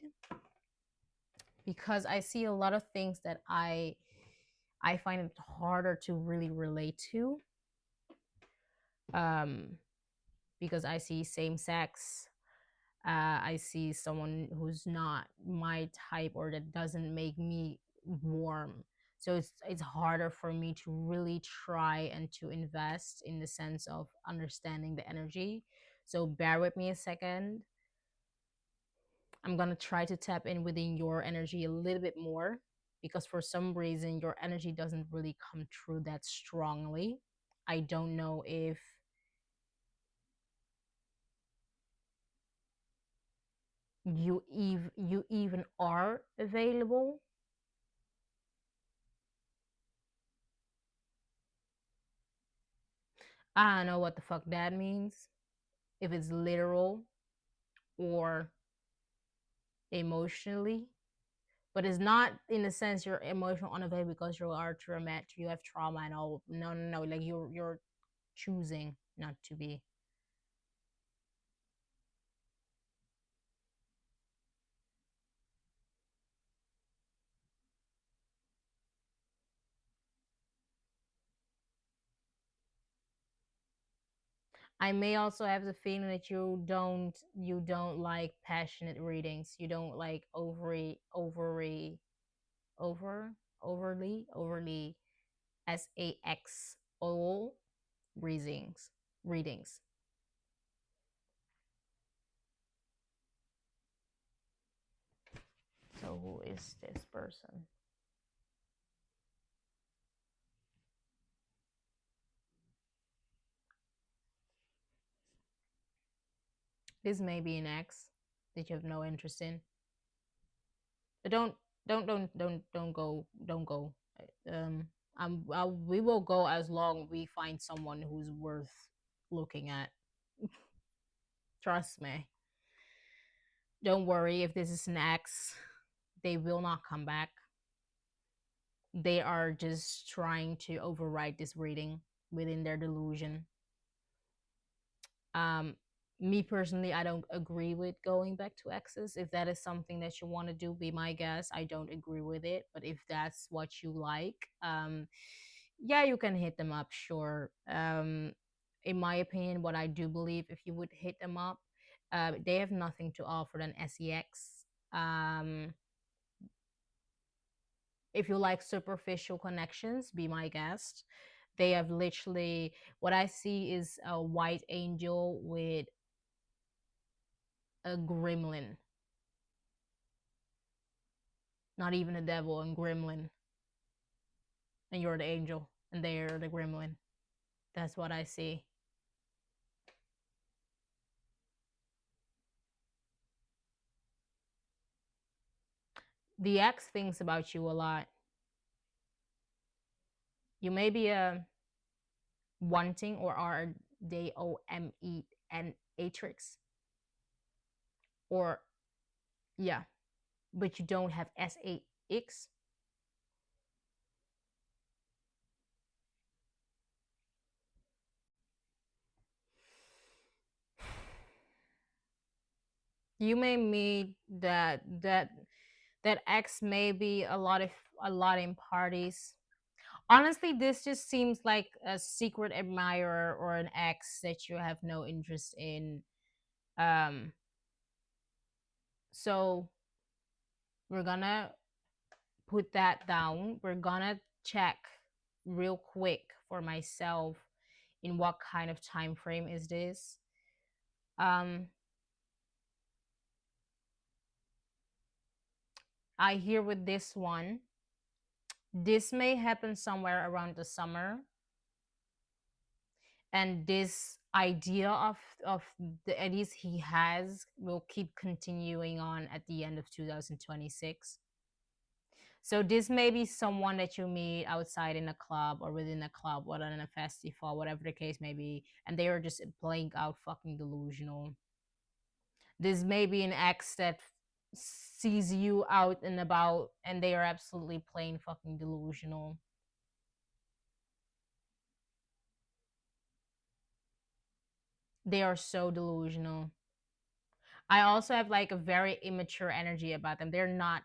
because I see a lot of things that I find it harder to really relate to. Um, because I see same sex. I see someone who's not my type or that doesn't make me warm. So it's harder for me to really try and to invest in the sense of understanding the energy. So bear with me a second. I'm gonna try to tap in within your energy a little bit more because for some reason your energy doesn't really come through that strongly. I don't know if you even are available. I don't know what the fuck that means. If it's literal or emotionally, but it's not in the sense you're emotional unavailable because you are traumatic, you have trauma and all. No, no, no. Like you're choosing not to be. I may also have the feeling that you don't like passionate readings. You don't like over overly SAXO readings. So who is this person? This may be an ex that you have no interest in. But don't go, don't go. Um, we will go as long we find someone who's worth looking at. Trust me. Don't worry if this is an ex. They will not come back. They are just trying to override this reading within their delusion. um Me personally, I don't agree with going back to exes. If that is something that you want to do, be my guest. I don't agree with it, but if that's what you like, yeah, you can hit them up, sure. In my opinion, what I do believe, if you would hit them up, they have nothing to offer than sex. If you like superficial connections, be my guest. They have literally, what I see is a white angel with a gremlin, not even a devil, and gremlin, and you're the angel and they're the gremlin. That's what I see. The ex thinks about you a lot. You may be a wanting, or are they OMEN atrix, or yeah, but you don't have SAX. You may meet that X may be a lot in parties. Honestly, this just seems like a secret admirer or an ex that you have no interest in. Um, so we're gonna put that down. We're gonna check real quick for myself in what kind of time frame is this. Um, I hear with this one, this may happen somewhere around the summer, and this idea of the eddies he has will keep continuing on at the end of 2026. So this may be someone that you meet outside in a club or within a club or in a festival, whatever the case may be, and they are just playing out fucking delusional. This may be an ex that sees you out and about and they are absolutely plain fucking delusional. They are so delusional. I also have like a very immature energy about them. They're not.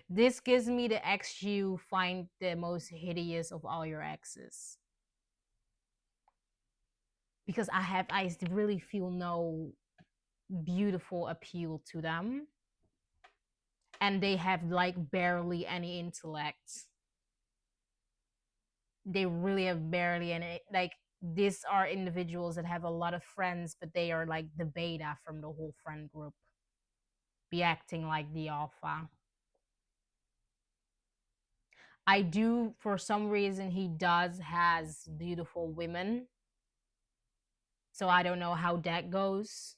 This gives me the ex you find the most hideous of all your exes. Because I really feel no beautiful appeal to them. And they have like barely any intellect. They really have barely any, like, these are individuals that have a lot of friends, but they are like the beta from the whole friend group. Be acting like the alpha. I do, for some reason, he does has beautiful women. So I don't know how that goes.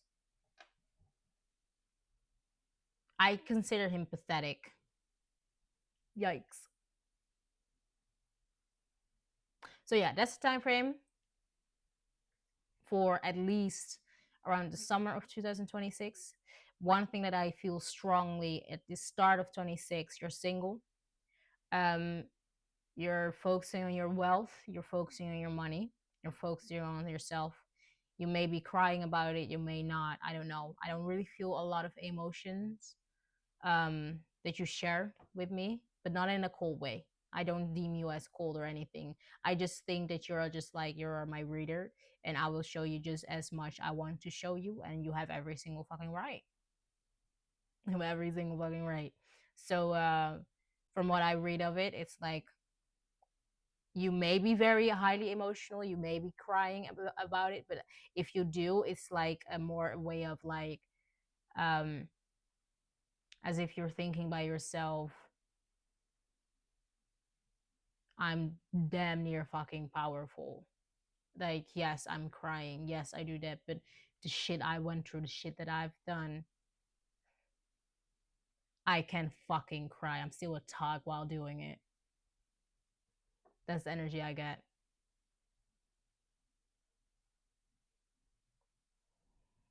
I consider him pathetic. Yikes. So yeah, that's the time frame for at least around the summer of 2026. One thing that I feel strongly at the start of 26, you're single. Um, you're focusing on your wealth, you're focusing on your money, you're focusing on yourself. You may be crying about it, you may not. I don't know. I don't really feel a lot of emotions that you share with me, but not in a cold way. I don't deem you as cold or anything. I just think that you're just like, you're my reader, and I will show you just as much I want to show you, and you have every single fucking right. You have every single fucking right. So, from what I read of it, it's like you may be very highly emotional, you may be crying about it, but if you do, it's like a more way of like, um as if you're thinking by yourself, I'm damn near fucking powerful. Like, yes, I'm crying. Yes, I do that. But the shit I went through, the shit that I've done, I can fucking cry. I'm still a tug while doing it. That's the energy I get.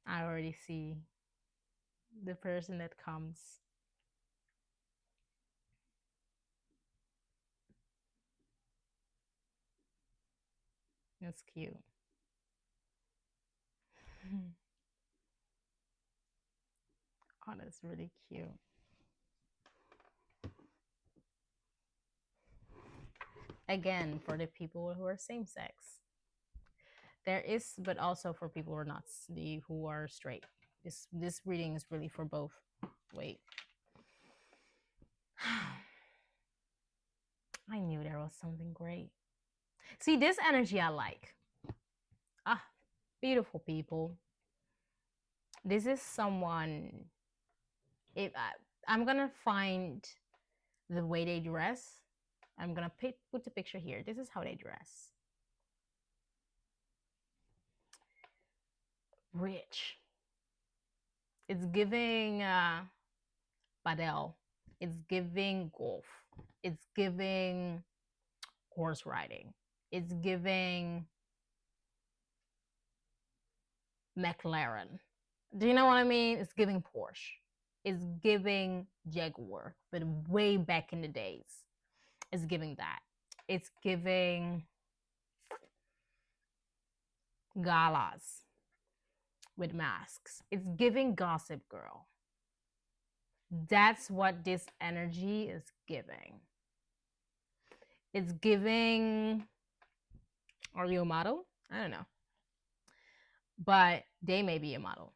I already see the person that comes. That's cute. Oh, that's really cute. Again, for the people who are same sex. There is, but also for people who are not, the who are straight. This reading is really for both. Wait. I knew there was something great. See, this energy I like. Ah, beautiful people. This is someone. If I'm gonna find the way they dress, I'm gonna put the picture here. This is how they dress. Rich. It's giving padel. It's giving golf. It's giving horse riding. It's giving McLaren. Do you know what I mean? It's giving Porsche. It's giving Jaguar, but way back in the days. It's giving that. It's giving galas with masks. It's giving Gossip Girl. That's what this energy is giving. It's giving. Are you a model? I don't know. But they may be a model.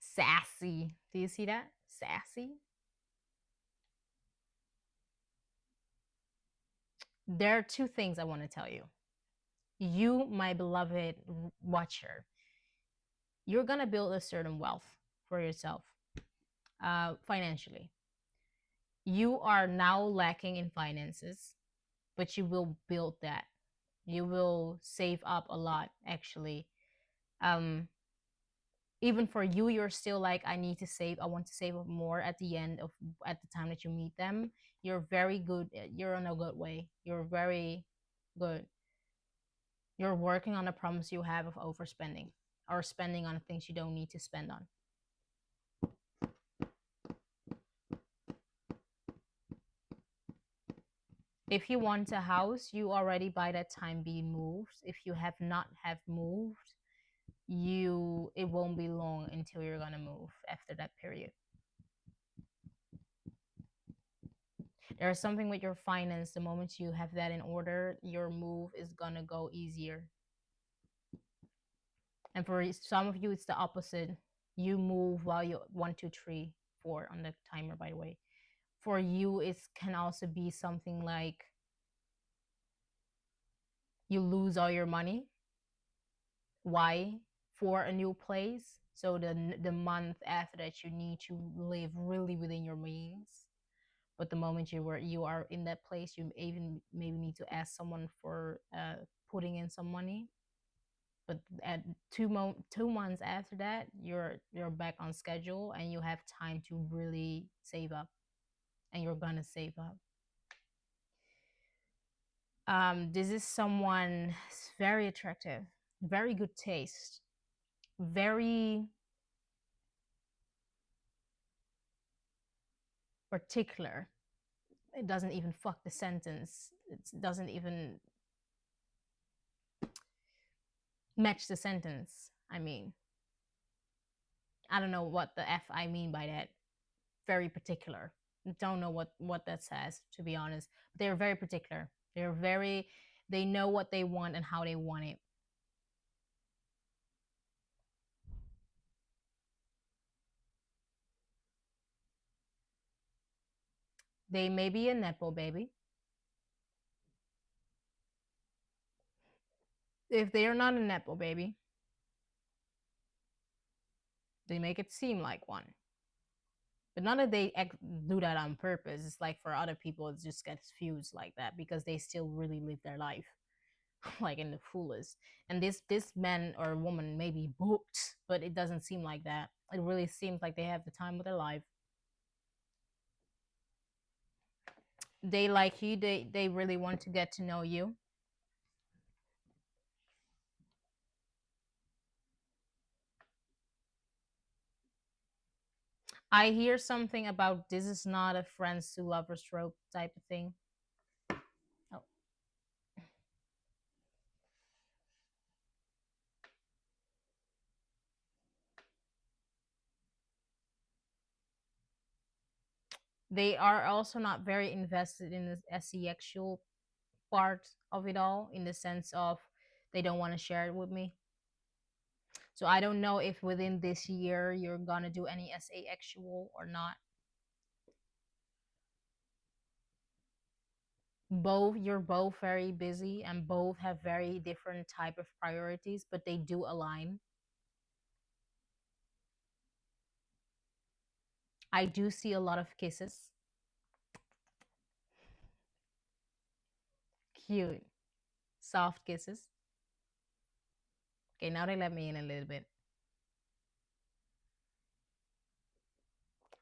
Sassy. Do you see that? Sassy. There are two things I want to tell you. You, my beloved watcher, you're going to build a certain wealth for yourself financially. You are now lacking in finances, but you will build that. You will save up a lot, actually. Even for you, you're still like, I need to save. I want to save up more at the end of at the time that you meet them. You're very good. You're in a good way. You're very good. You're working on a promise you have of overspending or spending on things you don't need to spend on. If you want a house, you already by that time be moved. If you have not have moved, it won't be long until you're gonna move after that period. There's something with your finance. The moment you have that in order, your move is gonna go easier. And for some of you, it's the opposite. You move while you 1, 2, 3, 4 on the timer, by the way. For you, it can also be something like you lose all your money. Why? For a new place. So the month after that, you need to live really within your means. But the moment you are in that place, you even maybe need to ask someone for putting in some money. But at 2 months after that, you're back on schedule and you have time to really save up, and you're gonna save up. This is someone very attractive, very good taste, very particular. It doesn't even fuck the sentence. It doesn't even match the sentence. I mean, I don't know what the F I mean by that. Very particular. Don't know what that says, to be honest. They're very particular. They know what they want and how they want it. They may be a nepo baby. If they are not a nepo baby, they make it seem like one. But not that they do that on purpose. It's like for other people, it just gets fused like that because they still really live their life like in the fullest. And this man or woman may be booked, but it doesn't seem like that. It really seems like they have the time of their life. They like you. They really want to get to know you. I hear something about this is not a friends to lovers trope type of thing. Oh, they are also not very invested in the sexual part of it all, in the sense of they don't want to share it with me. So I don't know if within this year you're gonna do any asexual or not. Both you're both very busy and both have very different type of priorities, but they do align. I do see a lot of kisses. Cute. Soft kisses. Okay, now they let me in a little bit.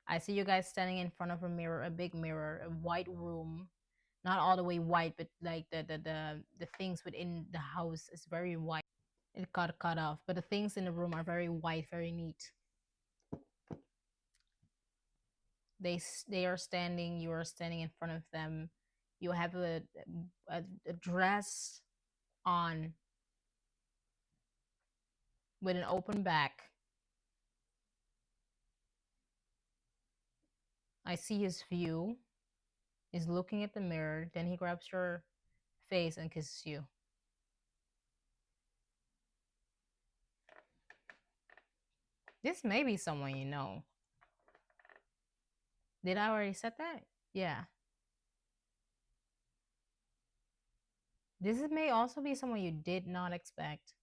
I see you guys standing in front of a mirror, a big mirror, a white room. Not all the way white, but like the things within the house is very white. It got cut off, but the things in the room are very white, very neat. They are standing. You are standing in front of them. You have a dress on with an open back. I see his view. He's looking at the mirror. Then he grabs your face and kisses you. This may be someone you know. Did I already said that? Yeah. This may also be someone you did not expect.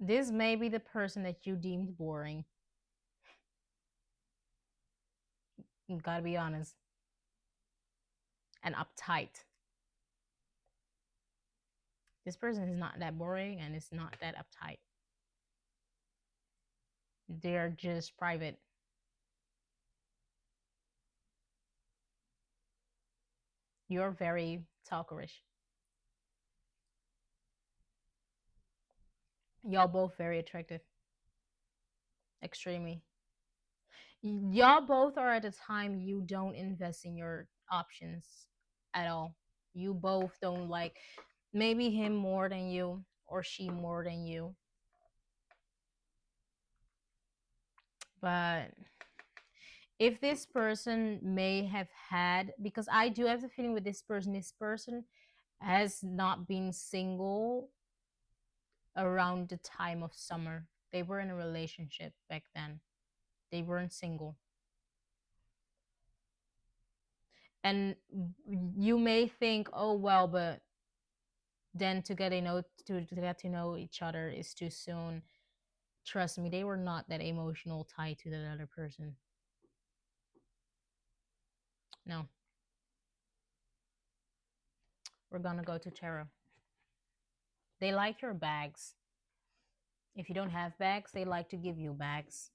This may be the person that you deemed boring. You gotta be honest. And uptight. This person is not that boring and it's not that uptight. They're just private. You're very talkerish. Y'all both very attractive. Extremely. Y'all both are at a time you don't invest in your options at all. You both don't like, maybe him more than you or she more than you. But if this person may have had, because I do have the feeling with this person has not been single around the time of summer. They were in a relationship back then. They weren't single. And you may think, oh well, but then to get to know each other is too soon. Trust me, they were not that emotional tied to that other person. No. We're gonna go to tarot. They like your bags. If you don't have bags, they like to give you bags.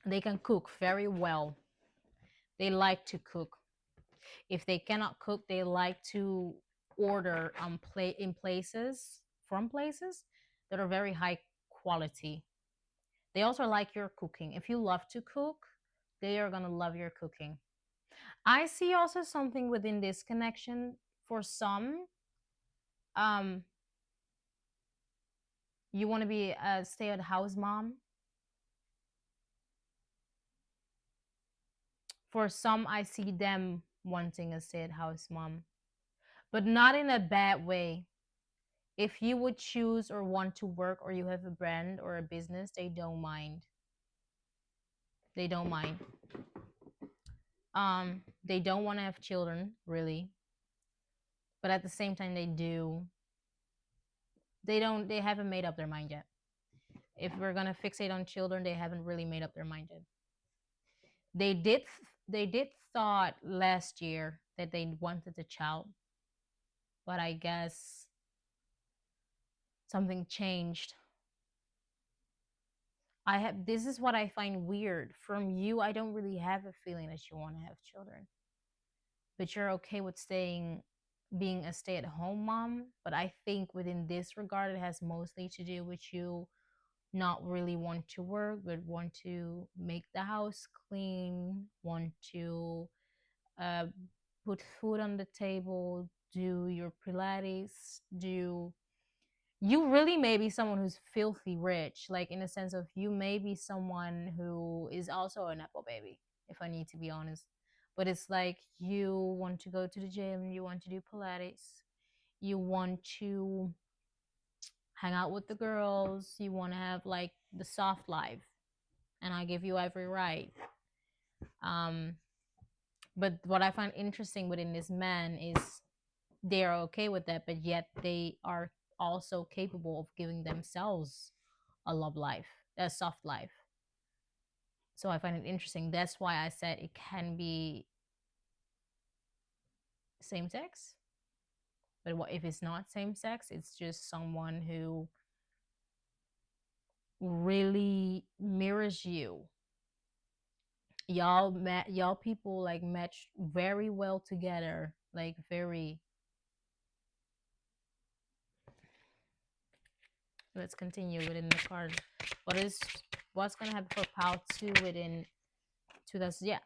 They can cook very well. They like to cook. If they cannot cook, they like to order in places from places that are very high quality. They also like your cooking. If you love to cook, they are gonna love your cooking. I see also something within this connection. For some, um, you want to be a stay-at-house mom. For some, I see them wanting a stay-at-house mom, but not in a bad way. If you would choose or want to work or you have a brand or a business, they don't mind. They don't mind. They don't want to have children, really, but at the same time, they do. They don't. They haven't made up their mind yet. If we're gonna fixate on children, they haven't really made up their mind yet. They did. They did thought last year that they wanted a child, but I guess something changed. I have. This is what I find weird from you. I don't really have a feeling that you want to have children, but you're okay with staying, being a stay-at-home mom. But I think within this regard, it has mostly to do with you not really want to work, but want to make the house clean, want to uh, put food on the table, do your Pilates, do you really may be someone who's filthy rich, like in a sense of you may be someone who is also an apple baby, if I need to be honest. But it's like you want to go to the gym, you want to do Pilates, you want to hang out with the girls, you want to have like the soft life, and I give you every right. Um, but what I find interesting within this man is they are okay with that, but yet they are also capable of giving themselves a love life, a soft life. So I find it interesting. That's why I said it can be same sex. But what if it's not same sex? It's just someone who really mirrors you. Y'all people like match very well together. Like very. Let's continue within the card. What's gonna happen for Pal 2 within 2000? Yeah,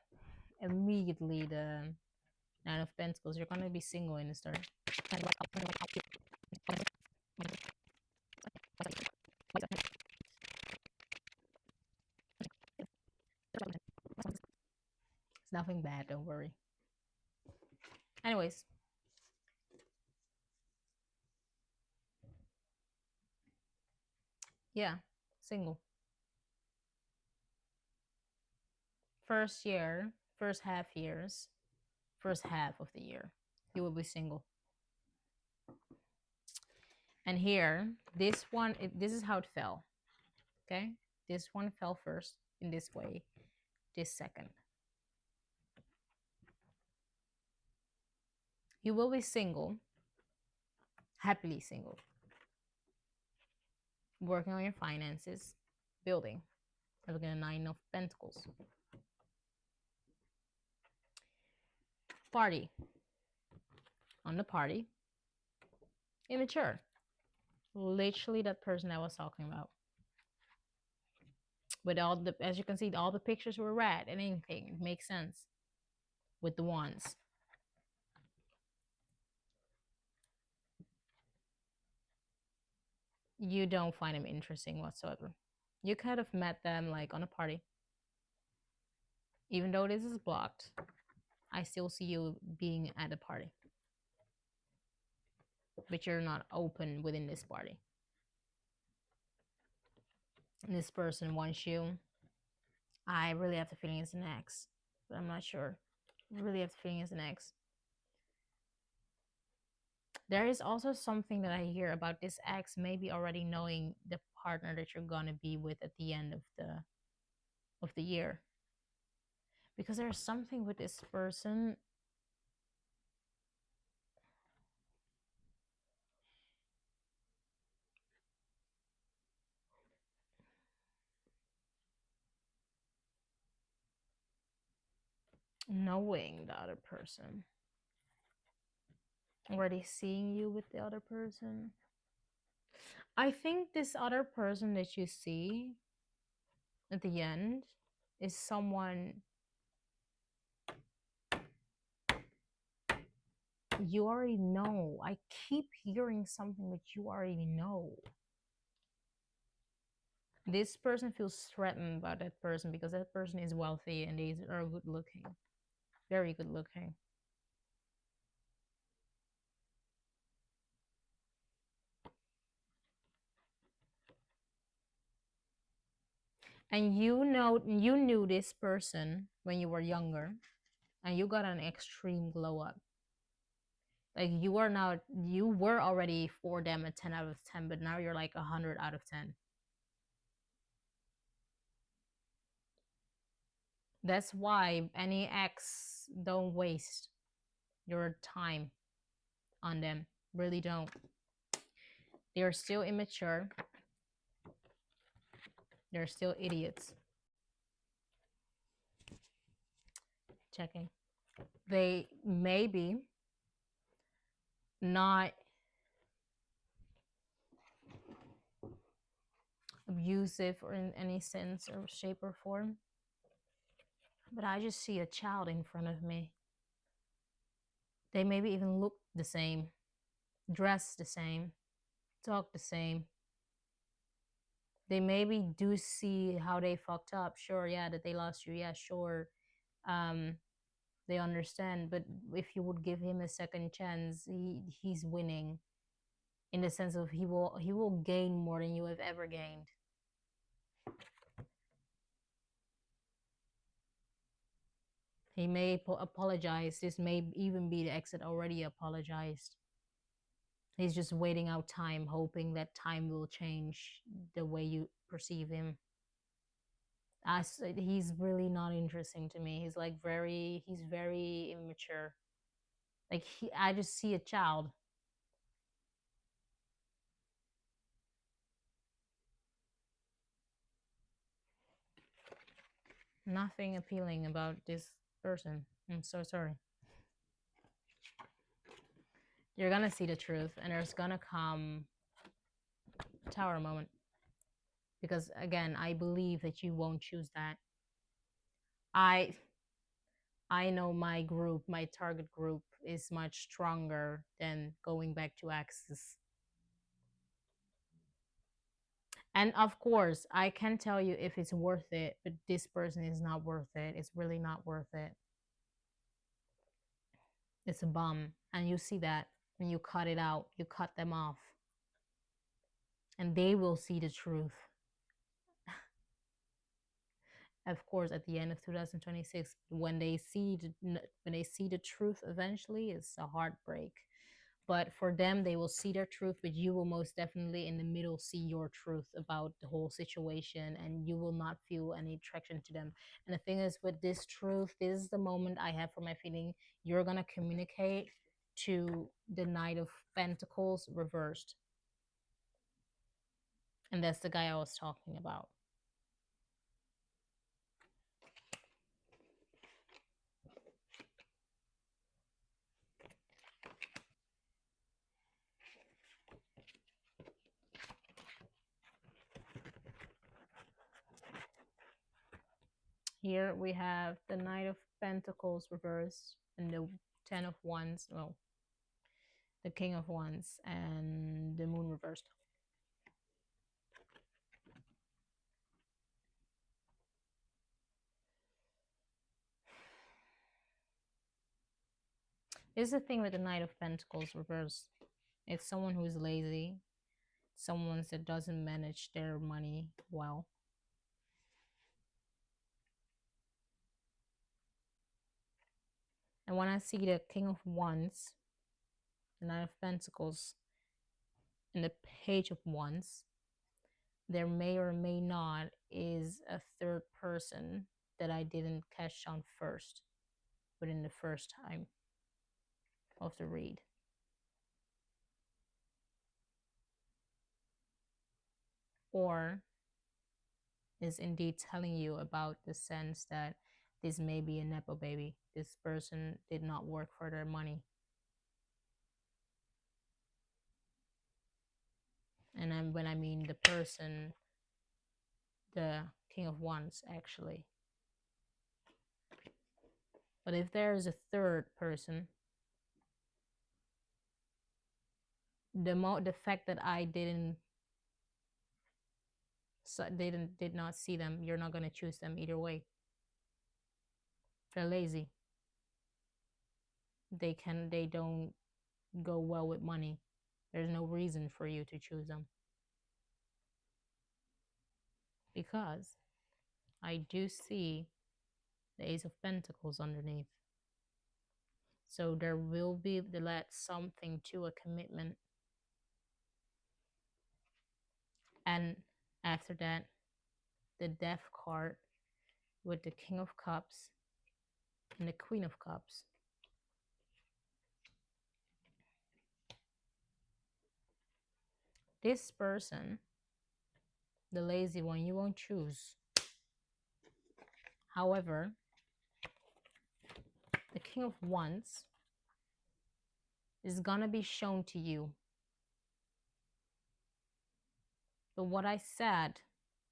immediately the Nine of Pentacles. You're gonna be single in the start. It's nothing bad, don't worry. Anyways, yeah, single. First year, first half years, first half of the year, you will be single. And here, this one, this is how it fell. Okay, this one fell first in this way. This second, you will be single, happily single, working on your finances, building. Look at the Nine of Pentacles. Party. On the party. Immature. Literally that person I was talking about. With all the, as you can see, all the pictures were red and anything. It makes sense with the ones. You don't find them interesting whatsoever. You kind of met them like on a party. Even though this is blocked, I still see you being at a party. But you're not open within this party. And this person wants you. I really have the feeling it's an ex, but I'm not sure. I really have the feeling it's an ex. There is also something that I hear about this ex maybe already knowing the partner that you're gonna be with at the end of the year. Because there's something with this person. Knowing the other person. Already seeing you with the other person. I think this other person that you see at the end is someone you already know. I keep hearing something that you already know. This person feels threatened by that person because that person is wealthy and they are good looking. Very good looking. And you knew this person when you were younger, and you got an extreme glow up. Like you were already for them a 10 out of 10, but now you're like 100 out of 10. That's why any ex, don't waste your time on them. Really don't. They're still immature. They're still idiots. Checking. They may be not abusive or in any sense or shape or form, but I just see a child in front of me. They maybe even look the same, dress the same, talk the same. They maybe do see how they fucked up. Sure, yeah, that they lost you. Yeah, sure. Um, they understand. But if you would give him a second chance, he's winning, in the sense of he will gain more than you have ever gained. He may apologize. This may even be the exit already apologized. He's just waiting out time, hoping that time will change the way you perceive him. He's really not interesting to me. He's very immature. Like I just see a child. Nothing appealing about this person. I'm so sorry. You're gonna see the truth, and there's gonna come a tower moment. Because again, I believe that you won't choose that. I I know my group, my target group is much stronger than going back to Axis. And of course, I can tell you if it's worth it, but this person is not worth it. It's really not worth it. It's a bum. And you see that when you cut it out, you cut them off. And they will see the truth. Of course, at the end of 2026, when they see the truth eventually, it's a heartbreak. But for them, they will see their truth, but you will most definitely in the middle see your truth about the whole situation, and you will not feel any attraction to them. And the thing is, with this truth, this is the moment I have for my feeling. You're gonna communicate to the Knight of Pentacles reversed, and that's the guy I was talking about. Here we have the Knight of Pentacles reversed and the Ten of Wands, well, the King of Wands and the Moon reversed. This is the thing with the Knight of Pentacles reversed. It's someone who is lazy, someone that doesn't manage their money well. And when I see the King of Wands, the Knight of Pentacles, and the Page of Wands, there may or may not is a third person that I didn't catch on first, but in the first time of the read. Or is indeed telling you about the sense that this may be a Nepo baby. This person did not work for their money. And then when I mean the person, the King of Wands, actually. But if there is a third person, the fact that I did not see them, you're not gonna choose them either way. They're lazy. They don't go well with money. There's no reason for you to choose them. Because I do see the Ace of Pentacles underneath. So there will be something to a commitment. And after that, the Death card with the King of Cups and the Queen of Cups. This person, the lazy one, you won't choose. However, the King of Wands is gonna be shown to you. But what I said,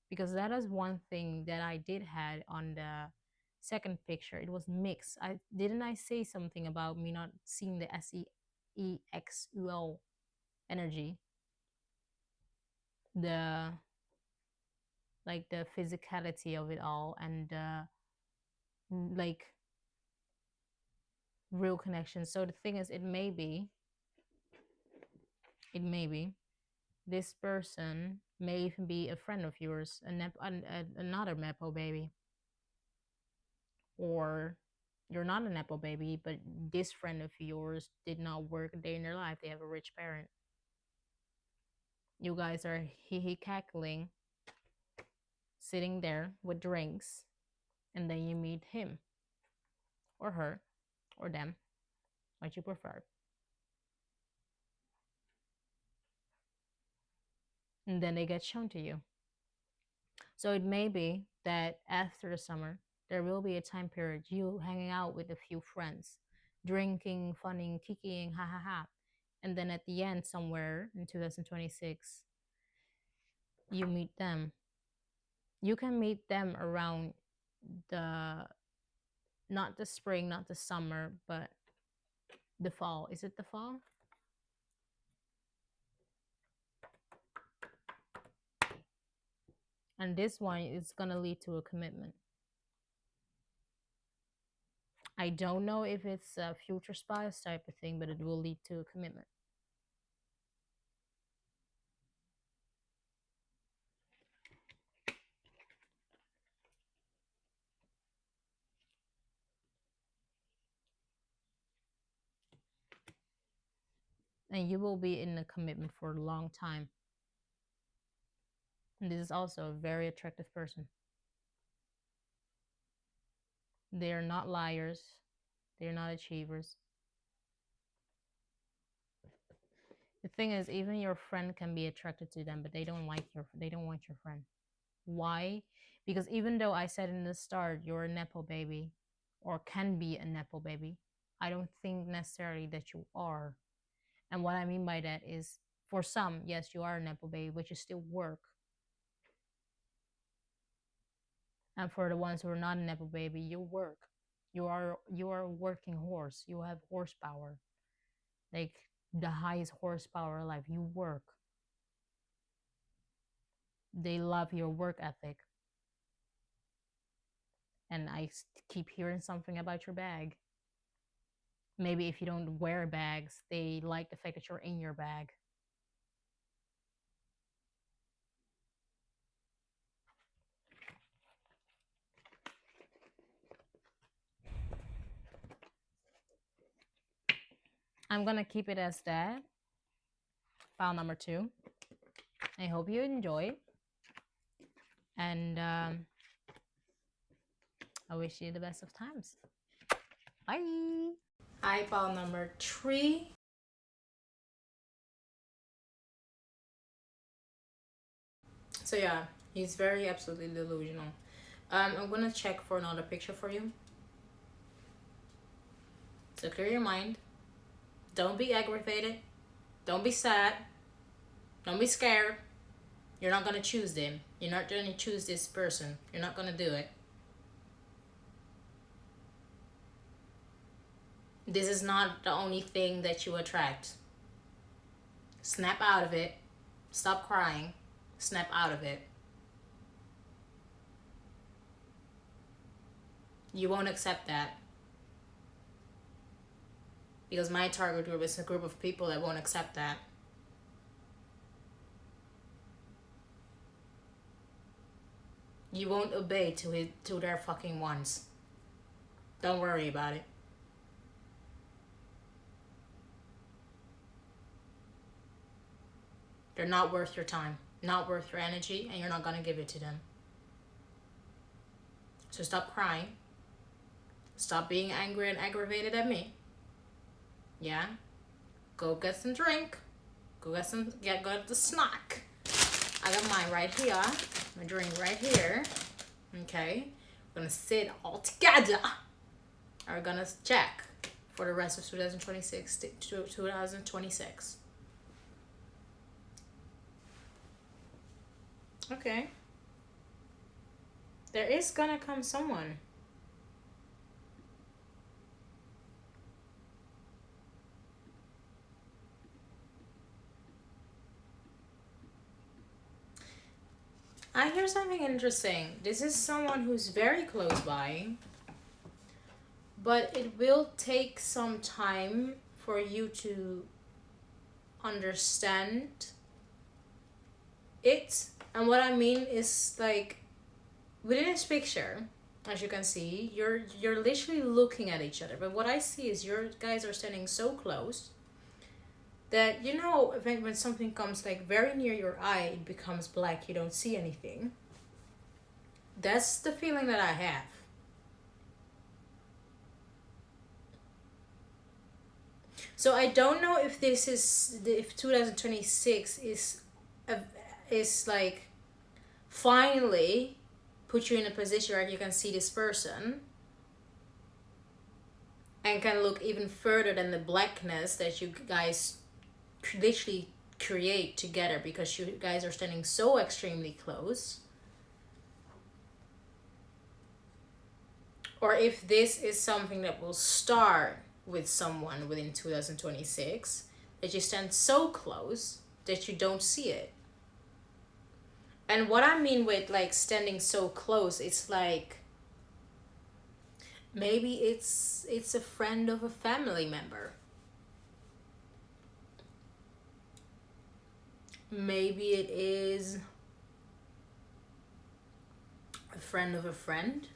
because that is one thing that I did had on the second picture, it was mixed. I say something about me not seeing the SEXUL energy, the like the physicality of it all, and like real connection. So the thing is, it may be this person may even be a friend of yours, another Nepo baby. Or you're not a Nepo baby, but this friend of yours did not work a day in their life. They have a rich parent. You guys are hee cackling, sitting there with drinks, and then you meet him or her or them, what you prefer. And then they get shown to you. So it may be that after the summer, there will be a time period you hanging out with a few friends, drinking, funning, kikiing, ha ha ha. And then at the end, somewhere in 2026, you meet them. You can meet them around the, not the spring, not the summer, but the fall. Is it the fall? And this one is going to lead to a commitment. I don't know if it's a future spouse type of thing, but it will lead to a commitment. And you will be in a commitment for a long time. And this is also a very attractive person. They are not liars. They are not achievers. The thing is, even your friend can be attracted to them, but they don't want your friend. Why? Because even though I said in the start you're a Nepo baby or can be a Nepo baby, I don't think necessarily that you are. And what I mean by that is, for some, yes, you are a Nepo baby, but you still work. And for the ones who are not a Nepo baby, you work. You are a working horse. You have horsepower. Like the highest horsepower alive. You work. They love your work ethic. And I keep hearing something about your bag. Maybe if you don't wear bags, they like the fact that you're in your bag. I'm gonna keep it as that. File number 2. I hope you enjoy. And I wish you the best of times. Bye. Hi, file number 3. So yeah, he's very absolutely delusional. I'm gonna check for another picture for you. So clear your mind. Don't be aggravated. Don't be sad. Don't be scared. You're not gonna choose them. You're not gonna choose this person. You're not gonna do it. This is not the only thing that you attract. Snap out of it. Stop crying. Snap out of it. You won't accept that. Because my target group is a group of people that won't accept that. You won't obey to their fucking wants. Don't worry about it. They're not worth your time, not worth your energy, and you're not gonna give it to them. So stop crying. Stop being angry and aggravated at me. Yeah? Go get some drink. Go get the snack. I got mine right here. My drink right here. Okay? We're gonna sit all together. And we're gonna check for the rest of 2026. Okay. There is gonna come someone. I hear something interesting. This is someone who's very close by, but it will take some time for you to understand it. And what I mean is, like, within this picture, as you can see, you're literally looking at each other. But what I see is your guys are standing so close that, you know, when something comes like very near your eye, it becomes black, you don't see anything. That's the feeling that I have. So I don't know if this is, if 2026 is like finally put you in a position where you can see this person and can look even further than the blackness that you guys literally create together, because you guys are standing so extremely close. Or if this is something that will start with someone within 2026, that you stand so close that you don't see it. And what I mean with like standing so close, it's like maybe it's a friend of a family member. Maybe it is a friend of a friend.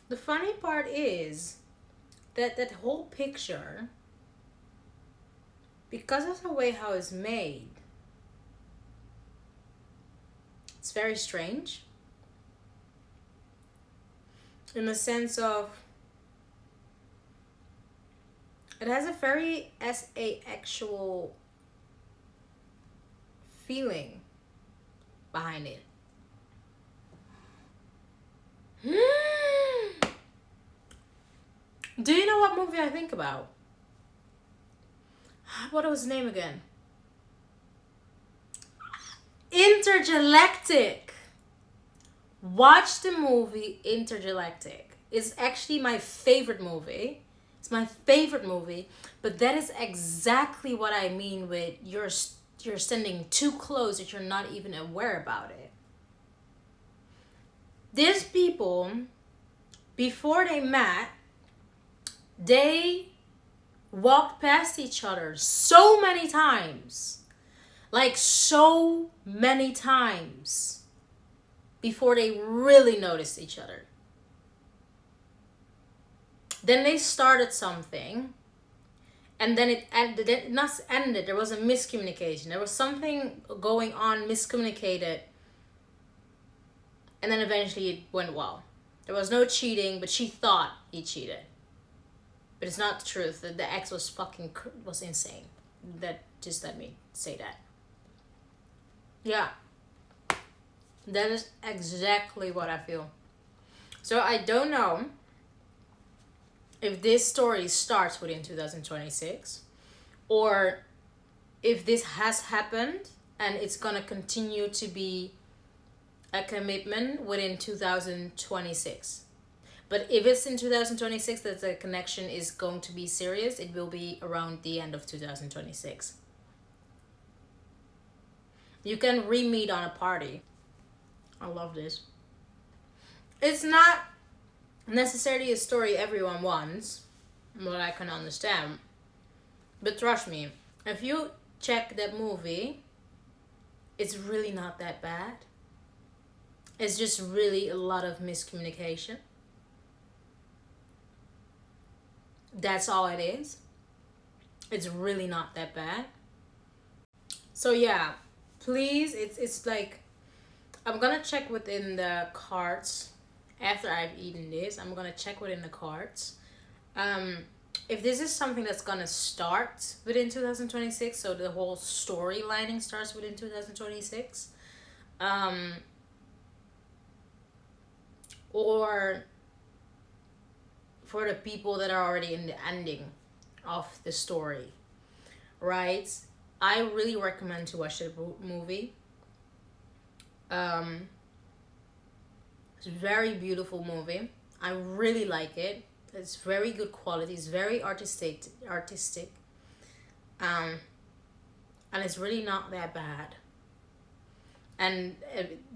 The funny part is that that whole picture, because of the way how it's made, it's very strange. In the sense of, it has a very asexual feeling behind it. Do you know what movie I think about? What was his name again? Intergalactic. Watch the movie Intergalactic. It's actually my favorite movie. It's my favorite movie. But that is exactly what I mean with you're standing too close that you're not even aware about it. These people, before they met, they walked past each other so many times. Like so many times. Before they really noticed each other. Then they started something. And then it not ended. There was a miscommunication. There was something going on, miscommunicated. And then eventually it went well. There was no cheating, but she thought he cheated. But it's not the truth. The ex was insane. That, just let me say that. Yeah. That is exactly what I feel. So I don't know if this story starts within 2026 or if this has happened and it's gonna continue to be a commitment within 2026. But if it's in 2026 that the connection is going to be serious, it will be around the end of 2026. You can re-meet on a party. I love this. It's not necessarily a story everyone wants, what I can understand. But trust me, if you check that movie, it's really not that bad. It's just really a lot of miscommunication. That's all it is. It's really not that bad. So yeah, please, it's like, I'm gonna check within the carts after I've eaten this. I'm gonna check within the carts. Um, if this is something that's gonna start within 2026, so the whole storylining starts within 2026, um, or for the people that are already in the ending of the story, right? I really recommend to watch the movie. Um, it's a very beautiful movie. I really like it. It's very good quality. It's very artistic. Um, and it's really not that bad. And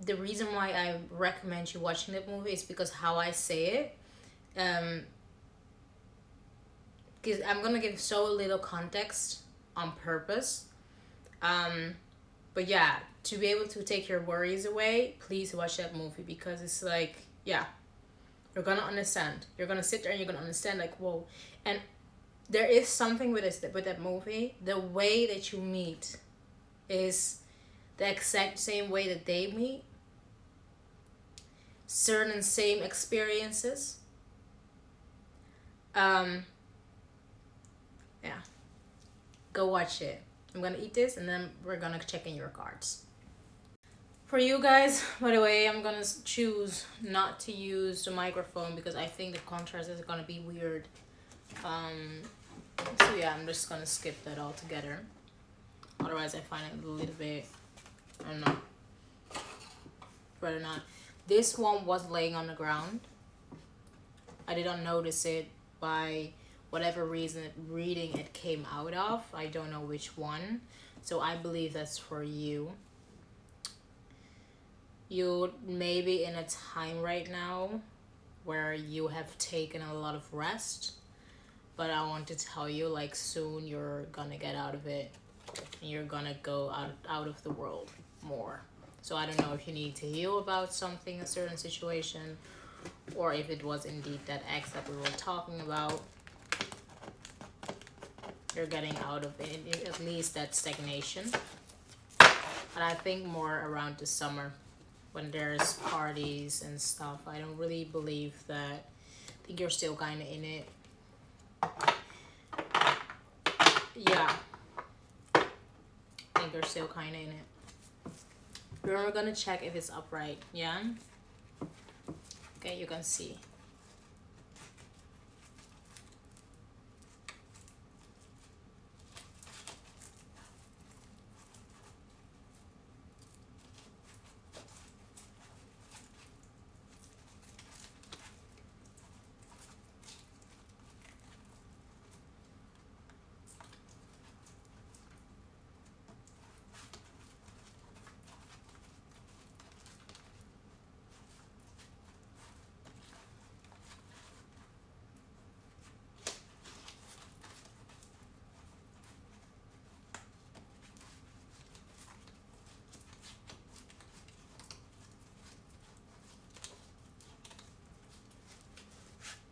the reason why I recommend you watching that movie is because how I say it. Because I'm gonna give so little context on purpose. But yeah, to be able to take your worries away, please watch that movie, because it's like, yeah, you're gonna understand. You're gonna sit there and you're gonna understand, like, whoa. And there is something with this, with that movie. The way that you meet is the exact same way that they meet. Certain same experiences. Yeah. Go watch it. I'm gonna eat this and then we're gonna check in your cards. For you guys, by the way, I'm gonna choose not to use the microphone because I think the contrast is gonna be weird. So yeah, I'm just gonna skip that altogether. Otherwise, I find it a little bit, I don't know, rather not. This one was laying on the ground. I didn't notice it by whatever reason reading it came out of. I don't know which one. So I believe that's for you. You may be in a time right now where you have taken a lot of rest, but I want to tell you, like, soon you're gonna get out of it and you're gonna go out of the world more. So I don't know if you need to heal about something, a certain situation, or if it was indeed that ex that we were talking about. You're getting out of it, at least that stagnation. And I think more around the summer when there's parties and stuff. I don't really believe that. I think you're still kind of in it. Yeah. I think you're still kind of in it. We're gonna check if it's upright. Yeah. Okay, you can see.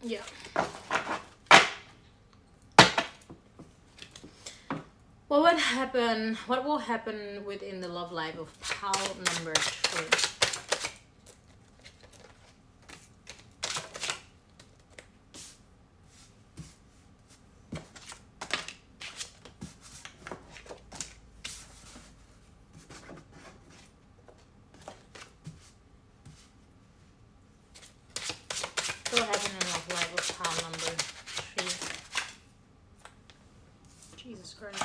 Yeah. What will happen within the love life of pal number 3? What will happen in love life of pal number 3? Jesus Christ.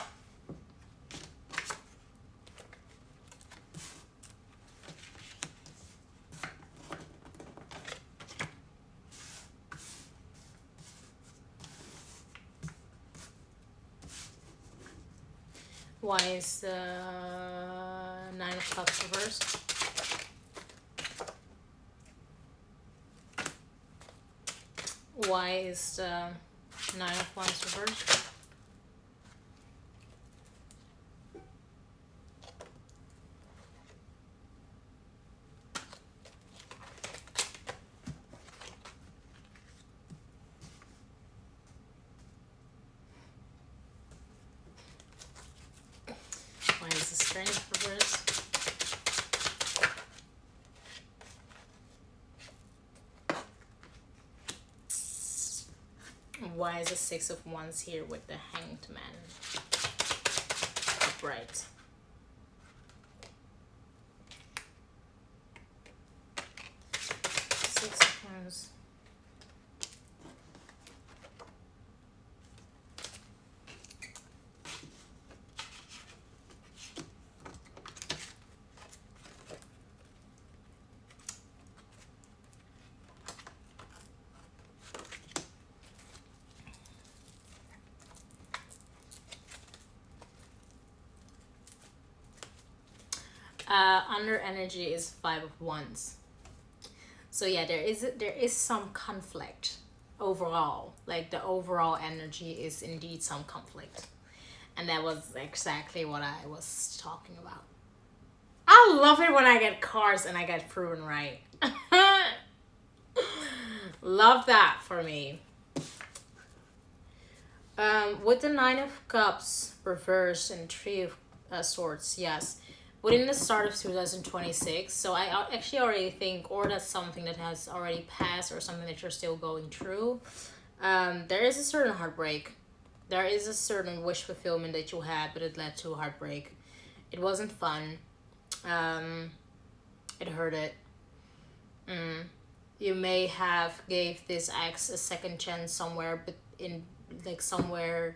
Why is the 9 of Cups reversed? Why is the 9 of Wands reversed? Why is the Six of Wands here with the Hanged Man? Upright. Six of Wands. Under energy is Five of Wands. So yeah, there is some conflict overall. Like the overall energy is indeed some conflict. And that was exactly what I was talking about. I love it when I get cards and I get proven right. Love that for me. With the Nine of Cups reversed and Three of Swords, yes. Within the start of 2026, so I actually already think, or that's something that has already passed or something that you're still going through, there is a certain heartbreak. There is a certain wish fulfillment that you had, but it led to a heartbreak. It wasn't fun. It hurted. You may have gave this ex a second chance somewhere, but in like somewhere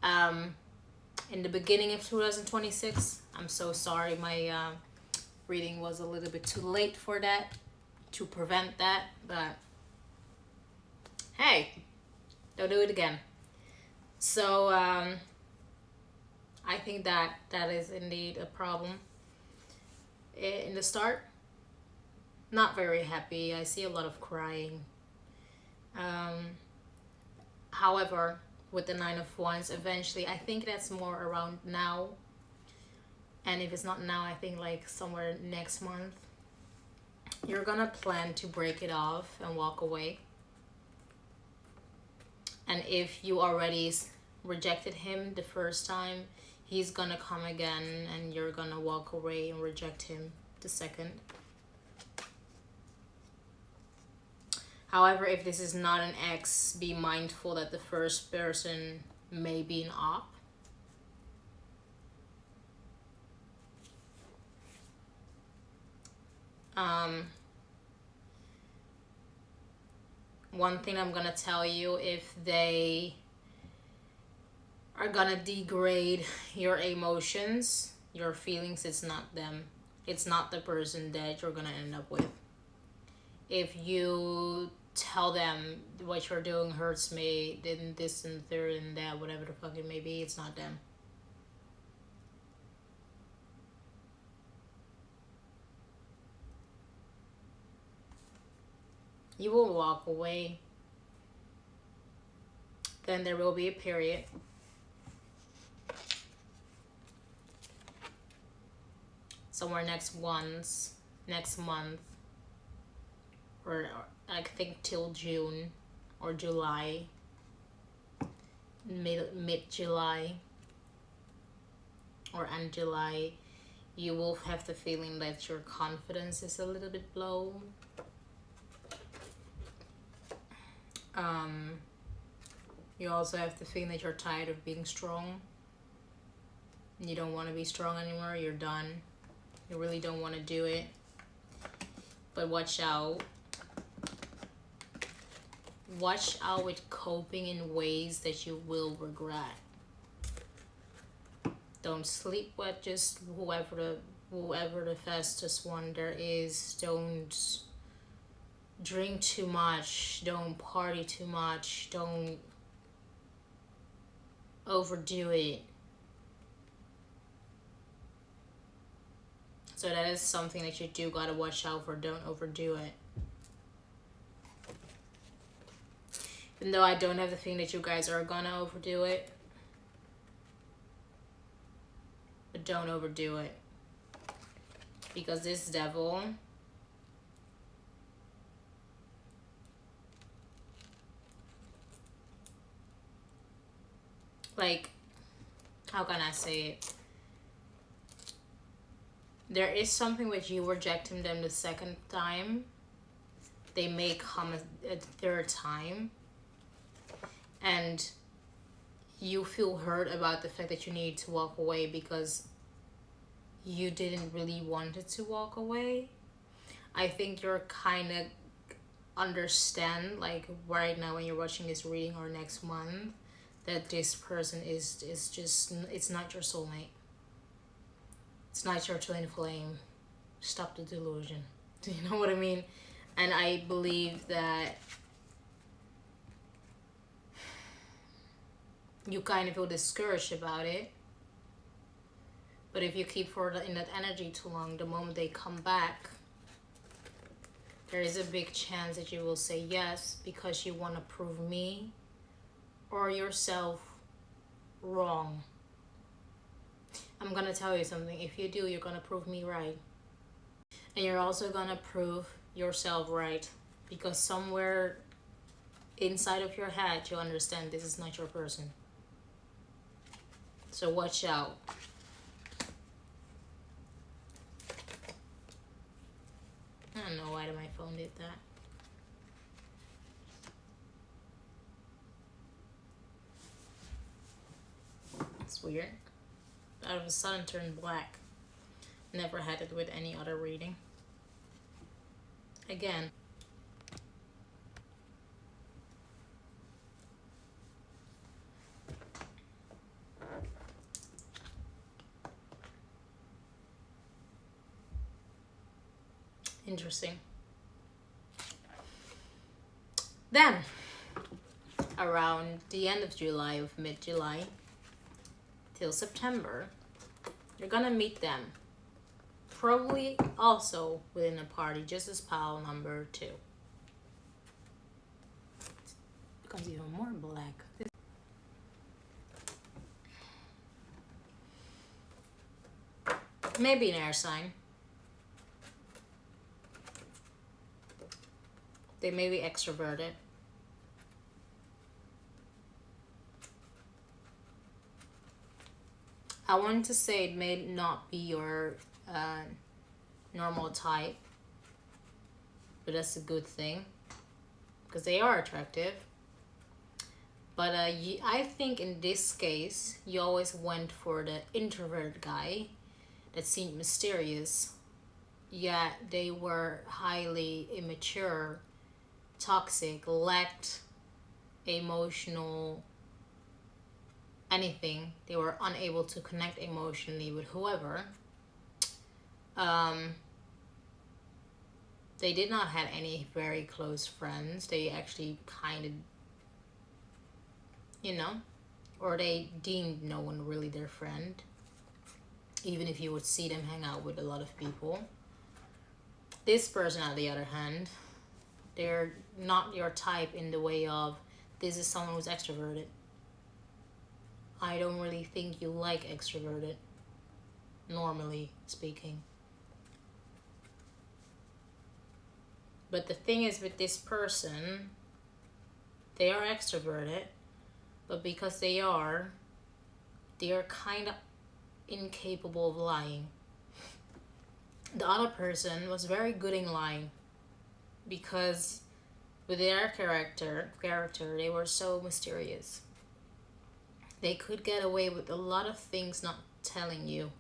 in the beginning of 2026. I'm so sorry, my reading was a little bit too late for that, to prevent that, but hey, don't do it again. So I think that is indeed a problem. In the start, not very happy. I see a lot of crying. However, with the Nine of Wands, eventually, I think that's more around now. And if it's not now, I think like somewhere next month, you're gonna plan to break it off and walk away. And if you already rejected him the first time, he's gonna come again and you're gonna walk away and reject him the second. However, if this is not an ex, be mindful that the first person may be an op. One thing I'm gonna tell you, if they are gonna degrade your emotions, your feelings, it's not them. It's not the person that you're gonna end up with. If you tell them what you're doing hurts me, then this and third and that, whatever the fuck it may be, it's not them. You will walk away. Then there will be a period. Somewhere next month, or I think till June or July, mid-July or end July, you will have the feeling that your confidence is a little bit low. You also have the feeling that you're tired of being strong. You don't want to be strong anymore. You're done. You really don't want to do it. But watch out. Watch out with coping in ways that you will regret. Don't sleep with just whoever the fastest one there is. Don't drink too much. Don't party too much. Don't overdo it. So that is something that you do gotta watch out for. Don't overdo it. Even though I don't have the feeling that you guys are gonna overdo it. But don't overdo it. Because this devil, like, how can I say it? There is something which you rejecting them the second time. They may come a third time. and you feel hurt about the fact that you need to walk away because you didn't really wanted to walk away. I think you're kind of understand, like right now when you're watching this reading or next month, that this person is just, it's not your soulmate. It's not your twin flame. Stop the delusion. Do you know what I mean? And I believe that you kind of feel discouraged about it. But if you keep in that energy too long, the moment they come back, there is a big chance that you will say yes because you want to prove me or yourself wrong. I'm going to tell you something. If you do, you're going to prove me right. And you're also going to prove yourself right. Because somewhere inside of your head, you understand this is not your person. So watch out. I don't know why my phone did that. It's weird. Out of a sudden turned black. Never had it with any other reading. Again. Interesting. Then, around the end of July, of mid-July, till September, you're gonna meet them. Probably also within a party, just as pile number 2. It becomes even more black. Maybe an air sign. They may be extroverted. I want to say it may not be your normal type, but that's a good thing because they are attractive. But I think in this case, you always went for the introverted guy that seemed mysterious, yet they were highly immature, toxic, lacked emotional anything. They were unable to connect emotionally with whoever. They did not have any very close friends. They actually kind of, or they deemed no one really their friend, even if you would see them hang out with a lot of people. This person, on the other hand, they're not your type in the way of, this is someone who's extroverted. I don't really think you like extroverted, normally speaking. But the thing is with this person, they are extroverted, but because they are kind of incapable of lying. The other person was very good in lying because with their character, they were so mysterious. They could get away with a lot of things not telling you.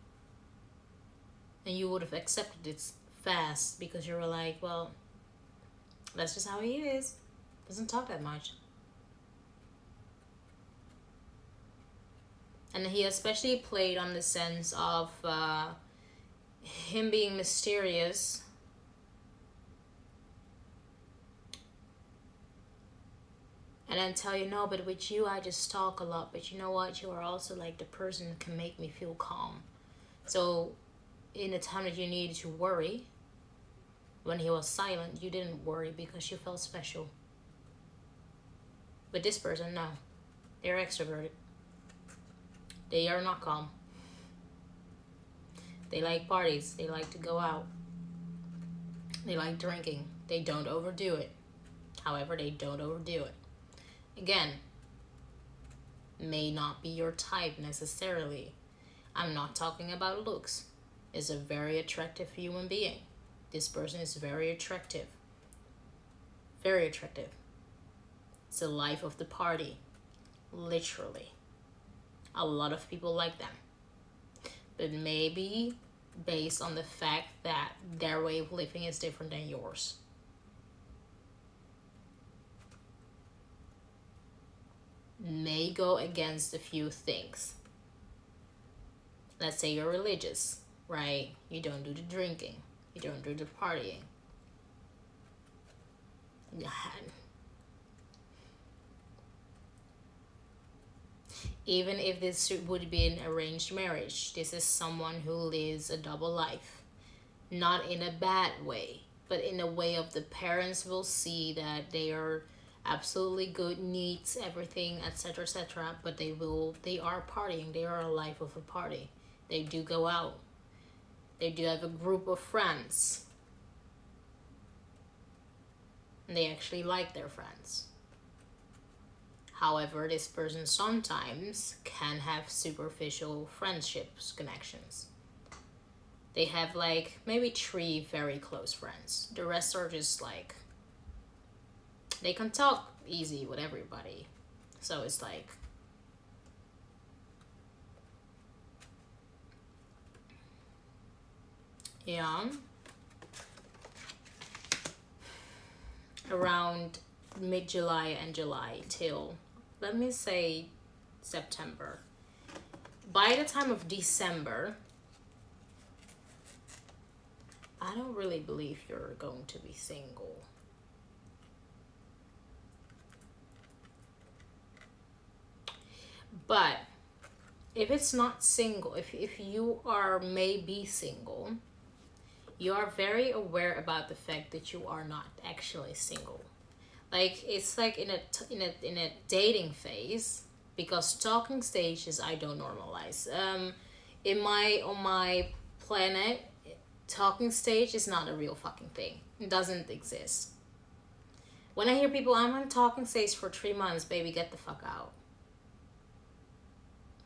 And you would have accepted it fast because you were like, well, that's just how he is. Doesn't talk that much. And he especially played on the sense of him being mysterious. And then tell you, no, but with you, I just talk a lot. But you know what? You are also like the person who can make me feel calm. So in the time that you needed to worry, when he was silent, you didn't worry because you felt special. But this person, no. They're extroverted. They are not calm. They like parties. They like to go out. They like drinking. They don't overdo it. However, they don't overdo it. Again, may not be your type necessarily. I'm not talking about looks. Is a very attractive human being. This person is very attractive. Very attractive. It's the life of the party. literally. A lot of people like them. But maybe based on the fact that their way of living is different than yours. May go against a few things. Let's say you're religious, right? You don't do the drinking. You don't do the partying. Even if this would be an arranged marriage, this is someone who lives a double life. Not in a bad way, but in a way of the parents will see that they are absolutely good, needs everything, etc., etc., but they are partying. They are a life of a party. They do go out. They do have a group of friends. And they actually like their friends. However, this person sometimes can have superficial friendships, connections. They have like maybe 3 very close friends. The rest are just like, they can talk easy with everybody. So it's like, yeah, around mid-July and July till, let me say, September. By the time of December, I don't really believe you're going to be single. But if it's not single, if you are maybe single, you are very aware about the fact that you are not actually single. Like, it's like in a dating phase, because talking stages I don't normalize. On my planet, talking stage is not a real fucking thing. It doesn't exist. When I hear people, I'm on talking stage for 3 months, baby, get the fuck out.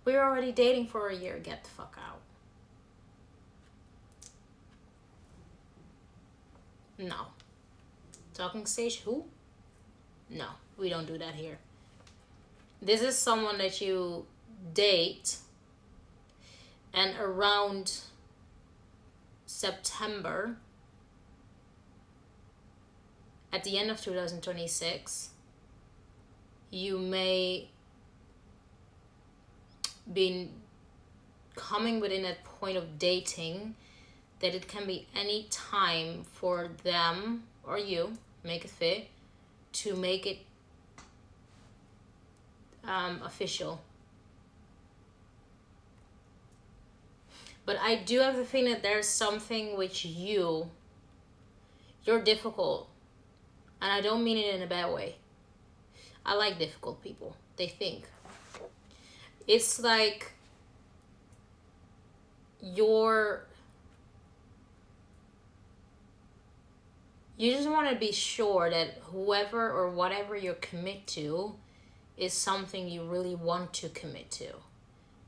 We're already dating for a year, get the fuck out. No. Talking stage, who? No, we don't do that here. This is someone that you date, and around September, at the end of 2026, you may be coming within a point of dating that it can be any time for them or you, make it fit, to make it official. But I do have the feeling that there's something which you're difficult. And I don't mean it in a bad way. I like difficult people. They think. It's like you just want to be sure that whoever or whatever you commit to is something you really want to commit to.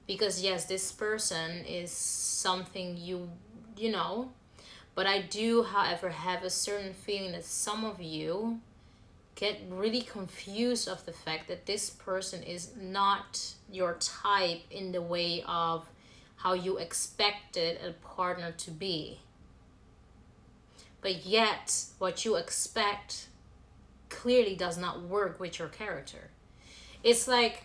Because yes, this person is something you know, but I do, however, have a certain feeling that some of you get really confused of the fact that this person is not your type in the way of how you expected a partner to be. But yet, what you expect clearly does not work with your character. It's like,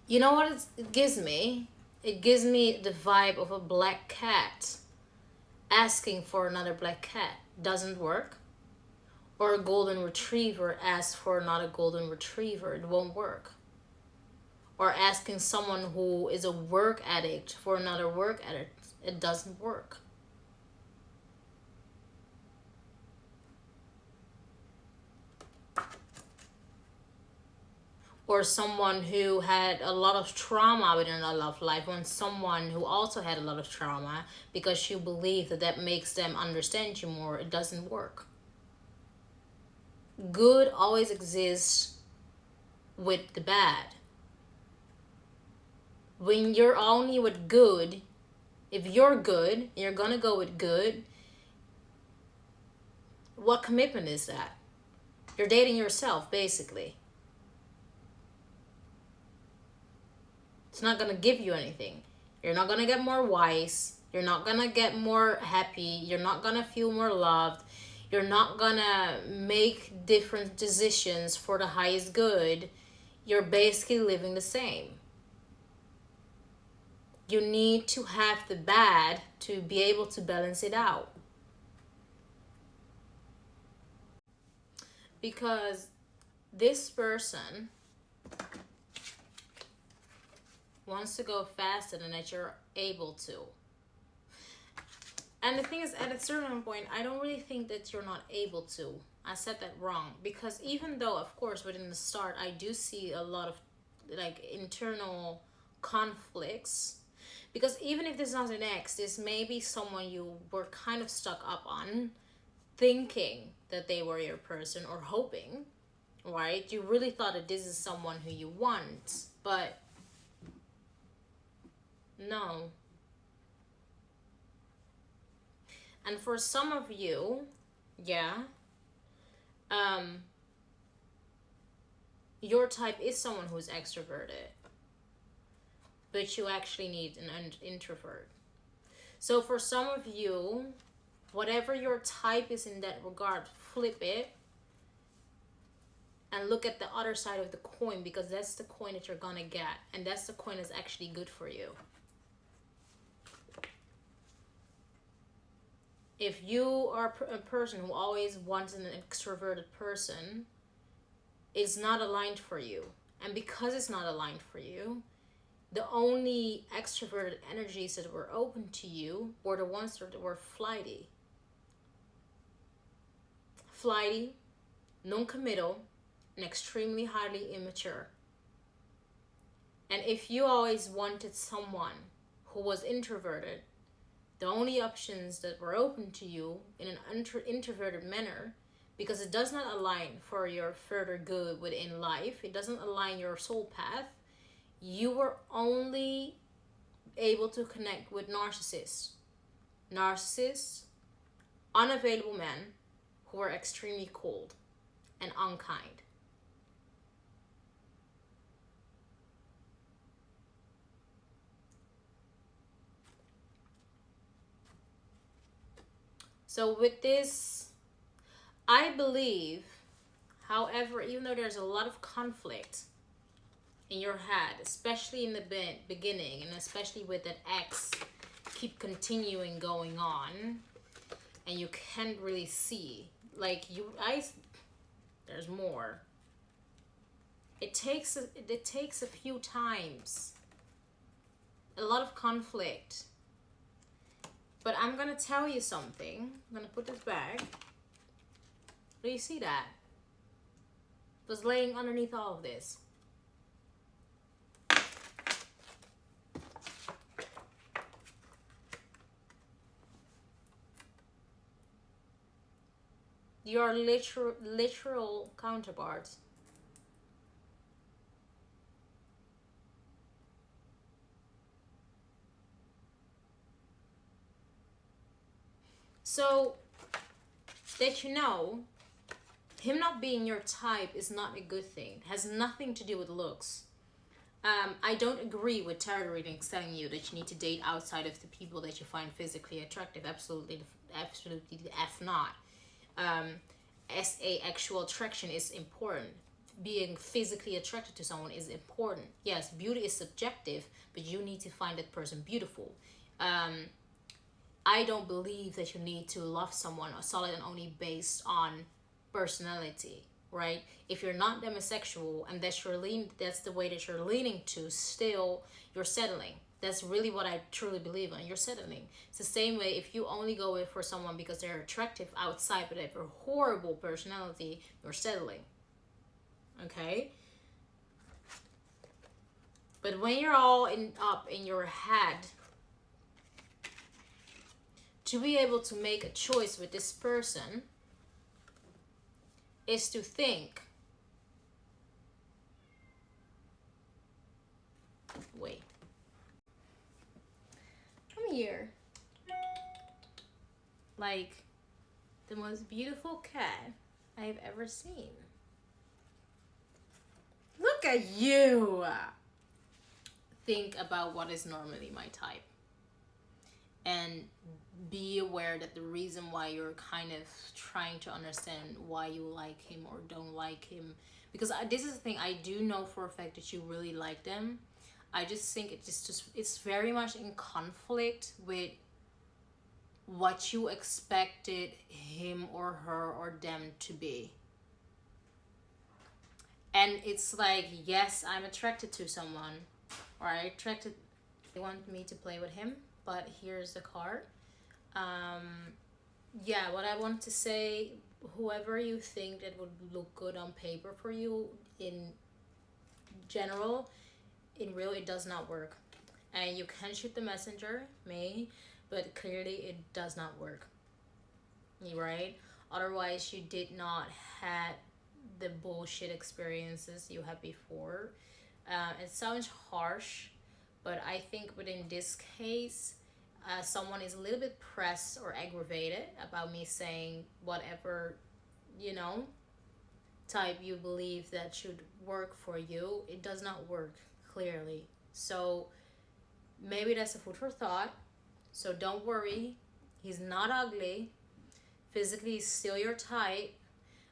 you know what it gives me? It gives me the vibe of a black cat asking for another black cat. Doesn't work. Or a golden retriever asks for another golden retriever. It won't work. Or asking someone who is a work addict for another work addict. It doesn't work. Or someone who had a lot of trauma within their love life, and someone who also had a lot of trauma, because you believe that makes them understand you more. It doesn't work. Good always exists with the bad. When you're only with good, if you're good, you're gonna go with good, what commitment is that? You're dating yourself, basically. It's not gonna give you anything. You're not gonna get more wise. You're not gonna get more happy. You're not gonna feel more loved. You're not gonna make different decisions for the highest good. You're basically living the same. You need to have the bad to be able to balance it out. Because this person wants to go faster than that you're able to. And the thing is, at a certain point, I don't really think that you're not able to. I said that wrong. Because even though, of course, within the start, I do see a lot of like internal conflicts. Because even if this is not an ex, this may be someone you were kind of stuck up on, thinking that they were your person, or hoping, right? You really thought that this is someone who you want, but no. And for some of you, yeah, your type is someone who's extroverted, but you actually need an introvert. So for some of you, whatever your type is in that regard, flip it and look at the other side of the coin, because that's the coin that you're gonna get, and that's the coin that's actually good for you. If you are a person who always wants an extroverted person, it's not aligned for you. And because it's not aligned for you, the only extroverted energies that were open to you were the ones that were flighty. Flighty, non-committal, and extremely highly immature. And if you always wanted someone who was introverted, the only options that were open to you in an introverted manner, because it does not align for your further good within life, it doesn't align your soul path, you were only able to connect with narcissists. Narcissists, unavailable men who are extremely cold and unkind. So with this, I believe, however, even though there's a lot of conflict in your head, especially in the beginning, and especially with that ex keep continuing going on, and you can't really see, like there's more. It takes a few times, a lot of conflict. But I'm gonna tell you something. I'm gonna put this back. Do you see that? It was laying underneath all of this. Your literal counterparts. So that you know, him not being your type is not a good thing. It has nothing to do with looks. I don't agree with tarot readings telling you that you need to date outside of the people that you find physically attractive. Absolutely the F not. As a actual attraction is important. Being physically attracted to someone is important. Yes, beauty is subjective, but you need to find that person beautiful. I don't believe that you need to love someone solid and only based on personality, right? If you're not demisexual and that's the way that you're leaning to, still you're settling. That's really what I truly believe in. You're settling. It's the same way if you only go for someone because they're attractive outside, but they have a horrible personality, you're settling. Okay? But when you're all up in your head, to be able to make a choice with this person is to think, wait, come here, like the most beautiful cat I've ever seen. Look at you. think about what is normally my type, and be aware that the reason why you're kind of trying to understand why you like him or don't like him, because this is the thing, I do know for a fact that you really like them. I just think it's very much in conflict with what you expected him or her or them to be. And it's like, yes, I'm attracted to someone, or they want me to play with him, but here's the card. Yeah, what I want to say, whoever you think that would look good on paper for you in general, in real, it does not work. And you can shoot the messenger, but clearly it does not work. Right? Otherwise, you did not have the bullshit experiences you had before. It sounds harsh, but I think within this case, someone is a little bit pressed or aggravated about me saying whatever, type you believe that should work for you. It does not work, clearly. So maybe that's a food for thought. So don't worry. He's not ugly. Physically, he's still your type,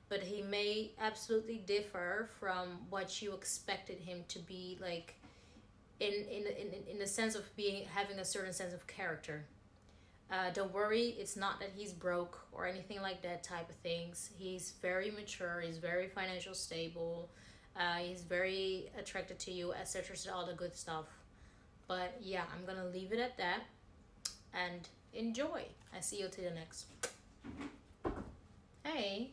but he may absolutely differ from what you expected him to be, like in the sense of having a certain sense of character. Don't worry, it's not that he's broke or anything like that type of things. He's very mature, he's very financial stable, he's very attracted to you, etc., all the good stuff. But yeah, I'm gonna leave it at that, and enjoy. I see you to the next. Hey.